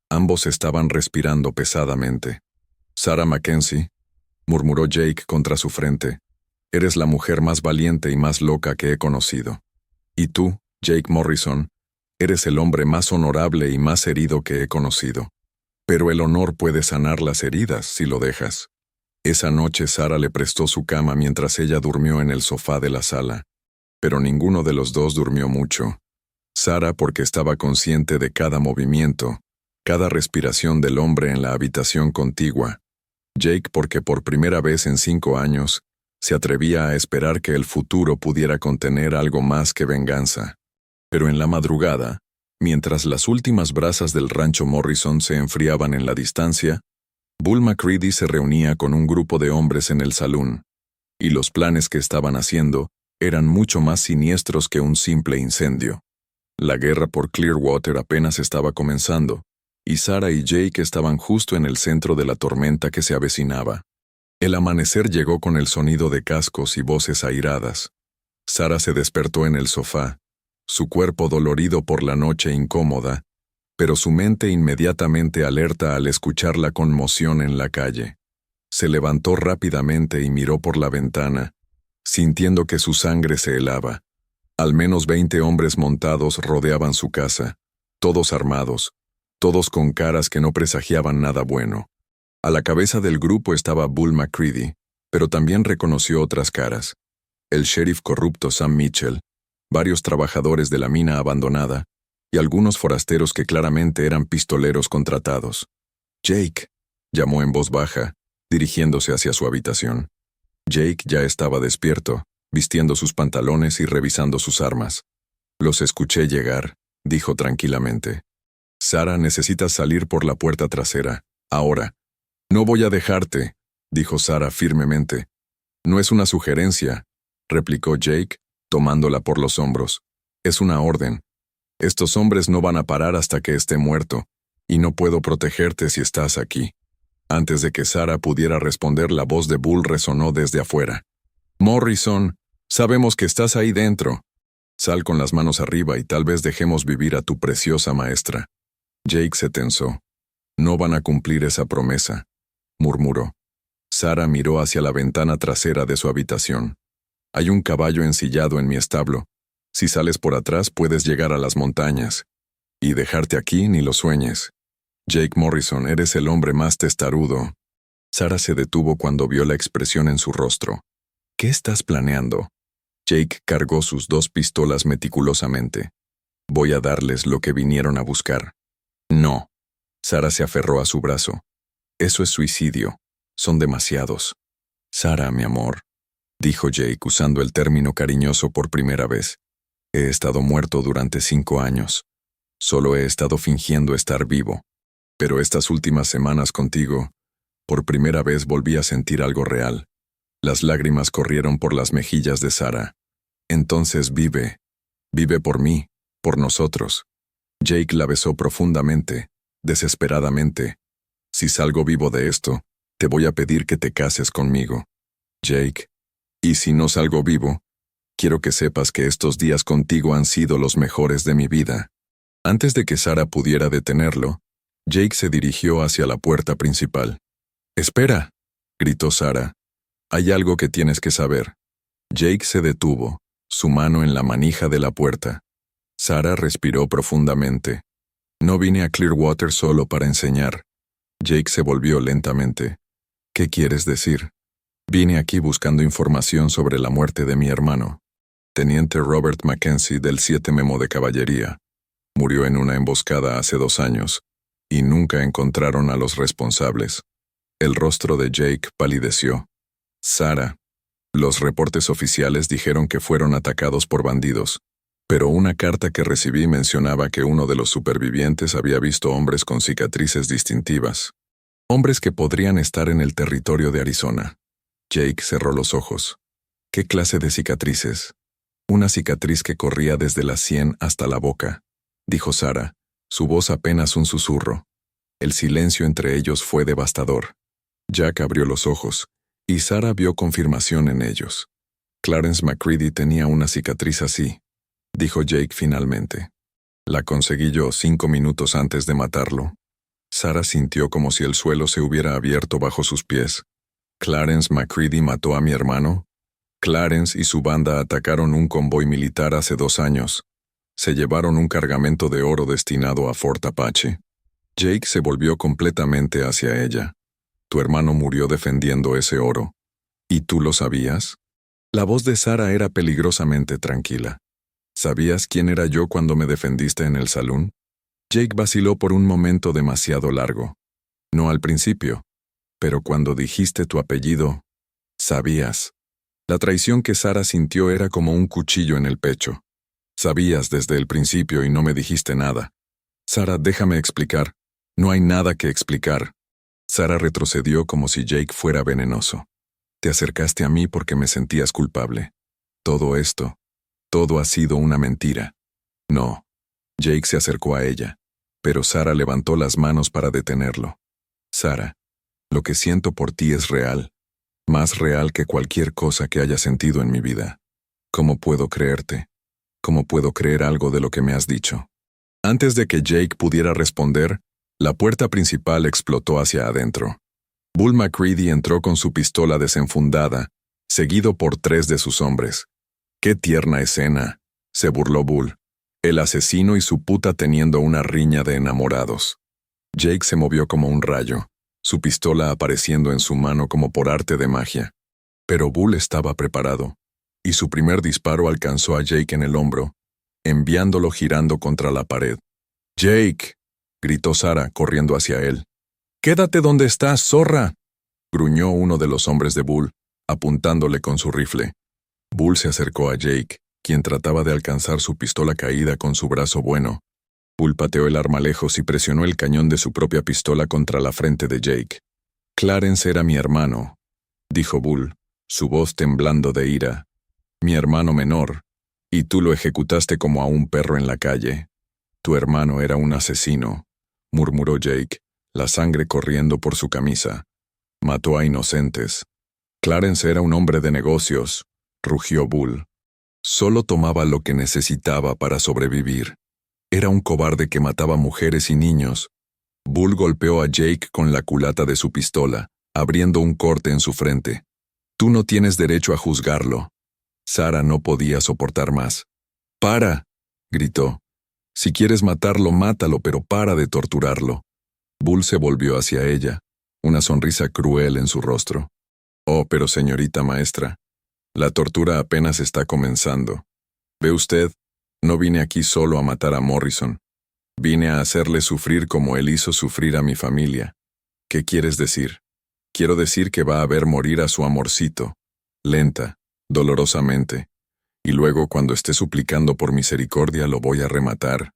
Speaker 1: ambos estaban respirando pesadamente. Sara Mackenzie, murmuró Jake contra su frente, eres la mujer más valiente y más loca que he conocido. Y tú, Jake Morrison, eres el hombre más honorable y más herido que he conocido. Pero el honor puede sanar las heridas si lo dejas. Esa noche Sara le prestó su cama mientras ella durmió en el sofá de la sala. Pero ninguno de los dos durmió mucho. Sara porque estaba consciente de cada movimiento, cada respiración del hombre en la habitación contigua. Jake porque por primera vez en 5 años, se atrevía a esperar que el futuro pudiera contener algo más que venganza. Pero en la madrugada, mientras las últimas brasas del rancho Morrison se enfriaban en la distancia, Bull McCready se reunía con un grupo de hombres en el salón, y los planes que estaban haciendo eran mucho más siniestros que un simple incendio. La guerra por Clearwater apenas estaba comenzando, y Sara y Jake estaban justo en el centro de la tormenta que se avecinaba. El amanecer llegó con el sonido de cascos y voces airadas. Sara se despertó en el sofá, su cuerpo dolorido por la noche incómoda, pero su mente inmediatamente alerta al escuchar la conmoción en la calle. Se levantó rápidamente y miró por la ventana, sintiendo que su sangre se helaba. Al menos 20 hombres montados rodeaban su casa, todos armados, todos con caras que no presagiaban nada bueno. A la cabeza del grupo estaba Bull McCready, pero también reconoció otras caras. El sheriff corrupto Sam Mitchell, varios trabajadores de la mina abandonada, y algunos forasteros que claramente eran pistoleros contratados. «Jake», llamó en voz baja, dirigiéndose hacia su habitación. Jake ya estaba despierto, vistiendo sus pantalones y revisando sus armas. «Los escuché llegar», dijo tranquilamente. «Sara, necesitas salir por la puerta trasera, ahora». «No voy a dejarte», dijo Sara firmemente. «No es una sugerencia», replicó Jake, tomándola por los hombros. «Es una orden. Estos hombres no van a parar hasta que esté muerto, y no puedo protegerte si estás aquí». Antes de que Sara pudiera responder, la voz de Bull resonó desde afuera. «Morrison, sabemos que estás ahí dentro. Sal con las manos arriba y tal vez dejemos vivir a tu preciosa maestra». Jake se tensó. «No van a cumplir esa promesa», murmuró. Sara miró hacia la ventana trasera de su habitación. «Hay un caballo ensillado en mi establo. Si sales por atrás puedes llegar a las montañas. Y dejarte aquí ni lo sueñes. Jake Morrison, eres el hombre más testarudo». Sara se detuvo cuando vio la expresión en su rostro. «¿Qué estás planeando?» Jake cargó sus 2 pistolas meticulosamente. «Voy a darles lo que vinieron a buscar». «No». Sara se aferró a su brazo. «Eso es suicidio. Son demasiados». «Sara, mi amor», dijo Jake usando el término cariñoso por primera vez. «He estado muerto durante 5 años. Solo he estado fingiendo estar vivo. Pero estas últimas semanas contigo, por primera vez volví a sentir algo real. Las lágrimas corrieron por las mejillas de Sara. Entonces vive. Vive por mí, por nosotros. Jake la besó profundamente, desesperadamente. Si salgo vivo de esto, te voy a pedir que te cases conmigo. Jake. Y si no salgo vivo, quiero que sepas que estos días contigo han sido los mejores de mi vida. Antes de que Sara pudiera detenerlo, Jake se dirigió hacia la puerta principal. «¡Espera!», gritó Sara. «Hay algo que tienes que saber». Jake se detuvo, su mano en la manija de la puerta. Sara respiró profundamente. «No vine a Clearwater solo para enseñar». Jake se volvió lentamente. «¿Qué quieres decir?» «Vine aquí buscando información sobre la muerte de mi hermano. Teniente Robert Mackenzie del 7 Memo de Caballería. Murió en una emboscada hace 2 años, y nunca encontraron a los responsables». El rostro de Jake palideció. «Sara, los reportes oficiales dijeron que fueron atacados por bandidos, pero una carta que recibí mencionaba que uno de los supervivientes había visto hombres con cicatrices distintivas. Hombres que podrían estar en el territorio de Arizona». Jake cerró los ojos. «¿Qué clase de cicatrices?» «Una cicatriz que corría desde la sien hasta la boca», dijo Sara, su voz apenas un susurro. El silencio entre ellos fue devastador. Jack abrió los ojos, y Sara vio confirmación en ellos. «Clarence McCready tenía una cicatriz así», dijo Jake finalmente. «La conseguí yo 5 minutos antes de matarlo». Sara sintió como si el suelo se hubiera abierto bajo sus pies. «¿Clarence McCready mató a mi hermano?» «Clarence y su banda atacaron un convoy militar hace 2 años. Se llevaron un cargamento de oro destinado a Fort Apache». Jake se volvió completamente hacia ella. «Tu hermano murió defendiendo ese oro. ¿Y tú lo sabías?» La voz de Sara era peligrosamente tranquila. «¿Sabías quién era yo cuando me defendiste en el salón?» Jake vaciló por un momento demasiado largo. «No al principio, pero cuando dijiste tu apellido, sabías». La traición que Sara sintió era como un cuchillo en el pecho. «Sabías desde el principio y no me dijiste nada». «Sara, déjame explicar». «No hay nada que explicar». Sara retrocedió como si Jake fuera venenoso. «Te acercaste a mí porque me sentías culpable. Todo esto, todo ha sido una mentira». «No». Jake se acercó a ella, pero Sara levantó las manos para detenerlo. «Sara, lo que siento por ti es real, más real que cualquier cosa que haya sentido en mi vida. ¿Cómo puedo creerte? ¿Cómo puedo creer algo de lo que me has dicho?» Antes de que Jake pudiera responder, la puerta principal explotó hacia adentro. Bull McCready entró con su pistola desenfundada, seguido por 3 de sus hombres. «¡Qué tierna escena!», se burló Bull. «El asesino y su puta teniendo una riña de enamorados». Jake se movió como un rayo, su pistola apareciendo en su mano como por arte de magia. Pero Bull estaba preparado, y su primer disparo alcanzó a Jake en el hombro, enviándolo girando contra la pared. «¡Jake!», gritó Sara, corriendo hacia él. «¡Quédate donde estás, zorra!», gruñó uno de los hombres de Bull, apuntándole con su rifle. Bull se acercó a Jake, quien trataba de alcanzar su pistola caída con su brazo bueno. Bull pateó el arma lejos y presionó el cañón de su propia pistola contra la frente de Jake. «Clarence era mi hermano», dijo Bull, su voz temblando de ira. «Mi hermano menor, y tú lo ejecutaste como a un perro en la calle. Tu hermano era un asesino», murmuró Jake, la sangre corriendo por su camisa. «Mató a inocentes». «Clarence era un hombre de negocios», rugió Bull. «Solo tomaba lo que necesitaba para sobrevivir. Era un cobarde que mataba mujeres y niños». Bull golpeó a Jake con la culata de su pistola, abriendo un corte en su frente. «Tú no tienes derecho a juzgarlo». Sara no podía soportar más. «¡Para!», gritó. «Si quieres matarlo, mátalo, pero para de torturarlo». Bull se volvió hacia ella, una sonrisa cruel en su rostro. «Oh, pero señorita maestra, la tortura apenas está comenzando. Ve usted, no vine aquí solo a matar a Morrison. Vine a hacerle sufrir como él hizo sufrir a mi familia». «¿Qué quieres decir?» «Quiero decir que va a ver morir a su amorcito, lenta, dolorosamente. Y luego, cuando esté suplicando por misericordia, lo voy a rematar».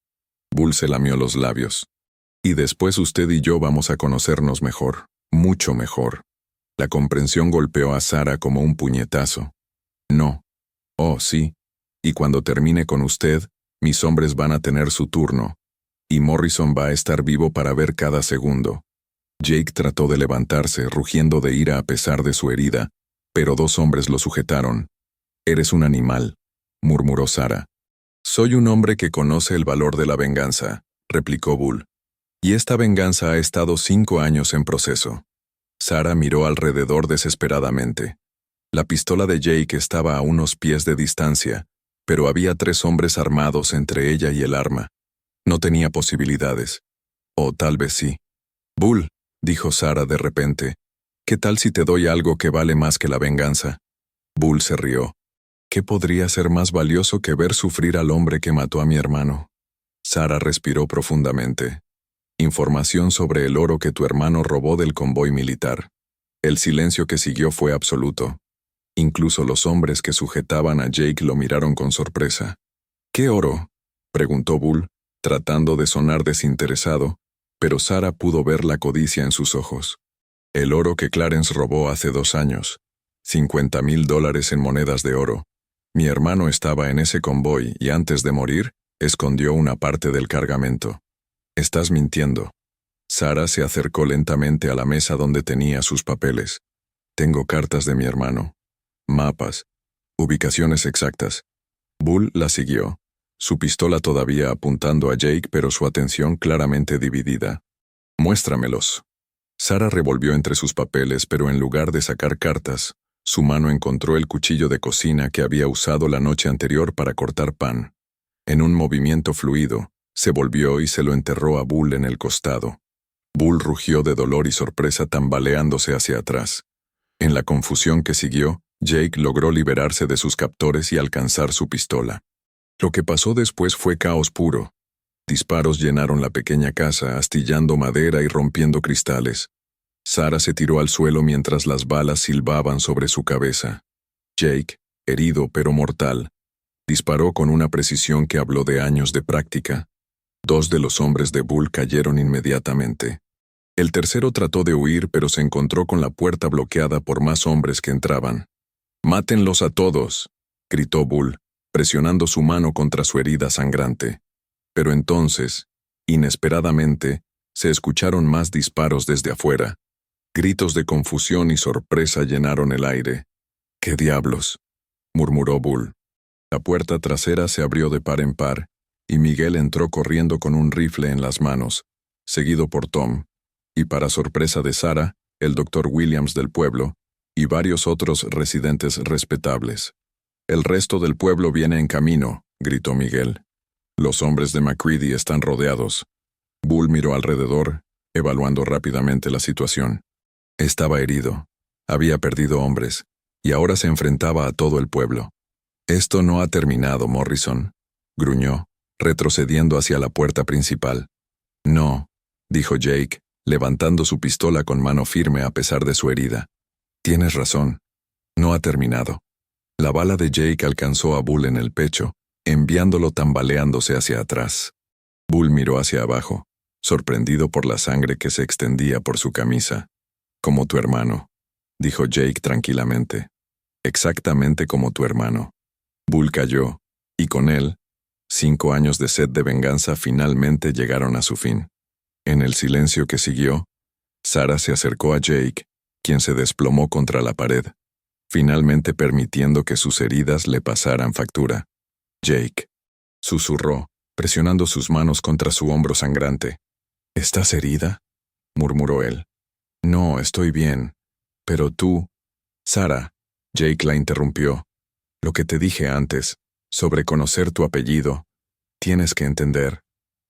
Speaker 1: Bull se lamió los labios. Y después usted y yo vamos a conocernos mejor, mucho mejor. La comprensión golpeó a Sarah como un puñetazo. No. Oh, sí. Y cuando termine con usted, mis hombres van a tener su turno. Y Morrison va a estar vivo para ver cada segundo. Jake trató de levantarse, rugiendo de ira a pesar de su herida, pero dos hombres lo sujetaron. Eres un animal, murmuró Sarah. Soy un hombre que conoce el valor de la venganza, replicó Bull. Y esta venganza ha estado 5 años en proceso. Sarah miró alrededor desesperadamente. La pistola de Jake estaba a unos pies de distancia, pero había 3 hombres armados entre ella y el arma. No tenía posibilidades. O tal vez sí. Bull, dijo Sarah de repente, ¿qué tal si te doy algo que vale más que la venganza? Bull se rió. ¿Qué podría ser más valioso que ver sufrir al hombre que mató a mi hermano? Sarah respiró profundamente. Información sobre el oro que tu hermano robó del convoy militar. El silencio que siguió fue absoluto. Incluso los hombres que sujetaban a Jake lo miraron con sorpresa. ¿Qué oro?, preguntó Bull, tratando de sonar desinteresado, pero Sarah pudo ver la codicia en sus ojos. El oro que Clarence robó hace 2 años. $50,000 en monedas de oro. Mi hermano estaba en ese convoy y antes de morir, escondió una parte del cargamento. Estás mintiendo. Sarah se acercó lentamente a la mesa donde tenía sus papeles. Tengo cartas de mi hermano. Mapas. Ubicaciones exactas. Bull la siguió, su pistola todavía apuntando a Jake, pero su atención claramente dividida. Muéstramelos. Sarah revolvió entre sus papeles, pero en lugar de sacar cartas, su mano encontró el cuchillo de cocina que había usado la noche anterior para cortar pan. En un movimiento fluido, se volvió y se lo enterró a Bull en el costado. Bull rugió de dolor y sorpresa tambaleándose hacia atrás. En la confusión que siguió, Jake logró liberarse de sus captores y alcanzar su pistola. Lo que pasó después fue caos puro. Disparos llenaron la pequeña casa, astillando madera y rompiendo cristales. Sarah se tiró al suelo mientras las balas silbaban sobre su cabeza. Jake, herido pero mortal, disparó con una precisión que habló de años de práctica. 2 de los hombres de Bull cayeron inmediatamente. El tercero trató de huir, pero se encontró con la puerta bloqueada por más hombres que entraban. «¡Mátenlos a todos!», gritó Bull, presionando su mano contra su herida sangrante. Pero entonces, inesperadamente, se escucharon más disparos desde afuera. Gritos de confusión y sorpresa llenaron el aire. «¿Qué diablos?», murmuró Bull. La puerta trasera se abrió de par en par, y Miguel entró corriendo con un rifle en las manos, seguido por Tom, y para sorpresa de Sarah, el Dr. Williams del pueblo, y varios otros residentes respetables. «El resto del pueblo viene en camino», gritó Miguel. «Los hombres de McCready están rodeados». Bull miró alrededor, evaluando rápidamente la situación. Estaba herido, había perdido hombres, y ahora se enfrentaba a todo el pueblo. «Esto no ha terminado, Morrison», gruñó, retrocediendo hacia la puerta principal. «No», dijo Jake, levantando su pistola con mano firme a pesar de su herida. «Tienes razón. No ha terminado». La bala de Jake alcanzó a Bull en el pecho, enviándolo tambaleándose hacia atrás. Bull miró hacia abajo, sorprendido por la sangre que se extendía por su camisa. «Como tu hermano», dijo Jake tranquilamente. «Exactamente como tu hermano». Bull cayó, y con él, 5 años de sed de venganza finalmente llegaron a su fin. En el silencio que siguió, Sarah se acercó a Jake, quien se desplomó contra la pared, finalmente permitiendo que sus heridas le pasaran factura. «Jake», susurró, presionando sus manos contra su hombro sangrante. «¿Estás herida?», murmuró él. «No, estoy bien. Pero tú...» «Sarah», Jake la interrumpió. «Lo que te dije antes, sobre conocer tu apellido, tienes que entender».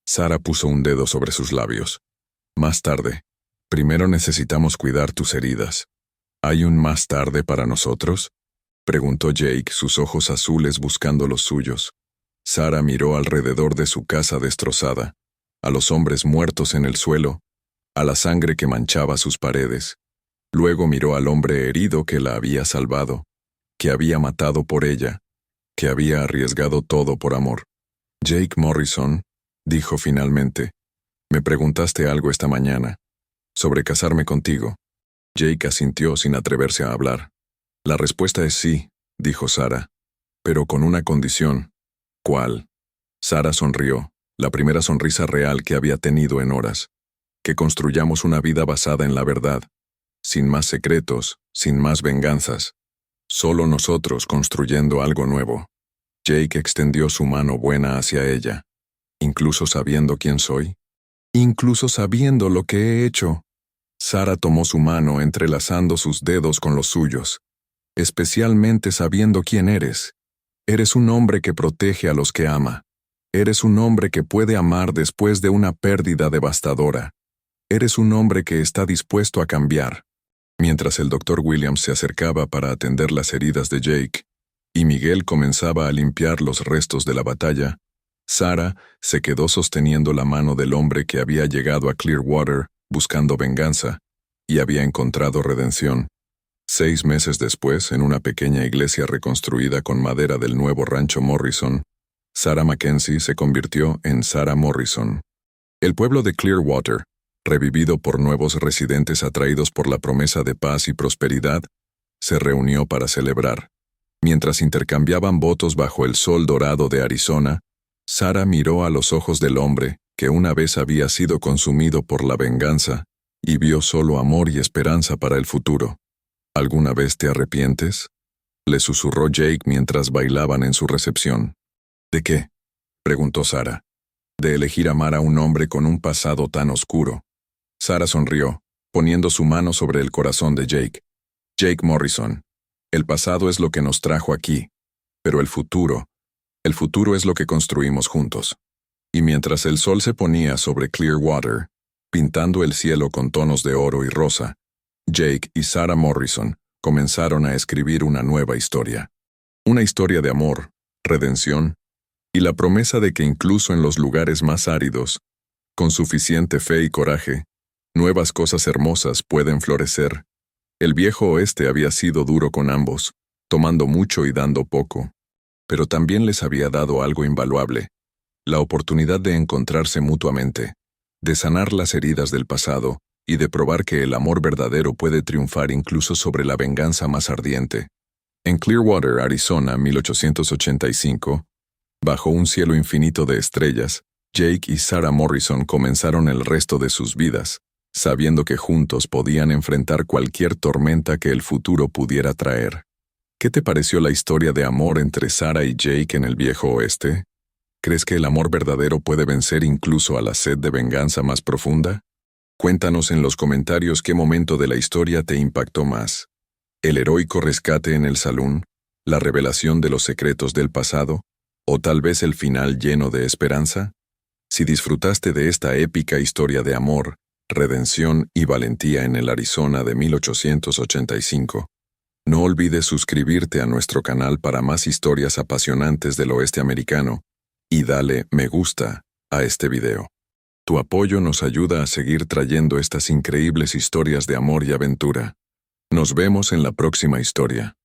Speaker 1: Sarah puso un dedo sobre sus labios. «Más tarde. Primero necesitamos cuidar tus heridas». «¿Hay un más tarde para nosotros?», preguntó Jake, sus ojos azules buscando los suyos. Sarah miró alrededor de su casa destrozada, a los hombres muertos en el suelo, a la sangre que manchaba sus paredes. Luego miró al hombre herido que la había salvado, que había matado por ella, que había arriesgado todo por amor. «Jake Morrison», dijo finalmente. Me preguntaste algo esta mañana. Sobre casarme contigo. Jake asintió sin atreverse a hablar. La respuesta es sí, dijo Sara. Pero con una condición. ¿Cuál? Sara sonrió, la primera sonrisa real que había tenido en horas. Que construyamos una vida basada en la verdad. Sin más secretos, sin más venganzas. Solo nosotros construyendo algo nuevo. Jake extendió su mano buena hacia ella. ¿Incluso sabiendo quién soy? Incluso sabiendo lo que he hecho. Sara tomó su mano entrelazando sus dedos con los suyos. Especialmente sabiendo quién eres. Eres un hombre que protege a los que ama. Eres un hombre que puede amar después de una pérdida devastadora. Eres un hombre que está dispuesto a cambiar. Mientras el Dr. Williams se acercaba para atender las heridas de Jake, y Miguel comenzaba a limpiar los restos de la batalla, Sara se quedó sosteniendo la mano del hombre que había llegado a Clearwater buscando venganza y había encontrado redención. 6 meses después, en una pequeña iglesia reconstruida con madera del nuevo rancho Morrison, Sarah Mackenzie se convirtió en Sarah Morrison. El pueblo de Clearwater, revivido por nuevos residentes atraídos por la promesa de paz y prosperidad, se reunió para celebrar. Mientras intercambiaban votos bajo el sol dorado de Arizona, Sara miró a los ojos del hombre que una vez había sido consumido por la venganza y vio solo amor y esperanza para el futuro. ¿Alguna vez te arrepientes?, le susurró Jake mientras bailaban en su recepción. ¿De qué?, preguntó Sara. De elegir amar a un hombre con un pasado tan oscuro. Sara sonrió, poniendo su mano sobre el corazón de Jake. Jake Morrison, el pasado es lo que nos trajo aquí, pero el futuro es lo que construimos juntos. Y mientras el sol se ponía sobre Clearwater, pintando el cielo con tonos de oro y rosa, Jake y Sarah Morrison comenzaron a escribir una nueva historia. Una historia de amor, redención, y la promesa de que incluso en los lugares más áridos, con suficiente fe y coraje, nuevas cosas hermosas pueden florecer. El viejo oeste había sido duro con ambos, tomando mucho y dando poco, pero también les había dado algo invaluable, la oportunidad de encontrarse mutuamente, de sanar las heridas del pasado y de probar que el amor verdadero puede triunfar incluso sobre la venganza más ardiente. En Clearwater, Arizona, 1885, bajo un cielo infinito de estrellas, Jake y Sarah Morrison comenzaron el resto de sus vidas, sabiendo que juntos podían enfrentar cualquier tormenta que el futuro pudiera traer. ¿Qué te pareció la historia de amor entre Sarah y Jake en el viejo oeste? ¿Crees que el amor verdadero puede vencer incluso a la sed de venganza más profunda? Cuéntanos en los comentarios qué momento de la historia te impactó más. ¿El heroico rescate en el salón? ¿La revelación de los secretos del pasado? ¿O tal vez el final lleno de esperanza? Si disfrutaste de esta épica historia de amor, redención y valentía en el Arizona de 1885, no olvides suscribirte a nuestro canal para más historias apasionantes del oeste americano y dale me gusta a este video. Tu apoyo nos ayuda a seguir trayendo estas increíbles historias de amor y aventura. Nos vemos en la próxima historia.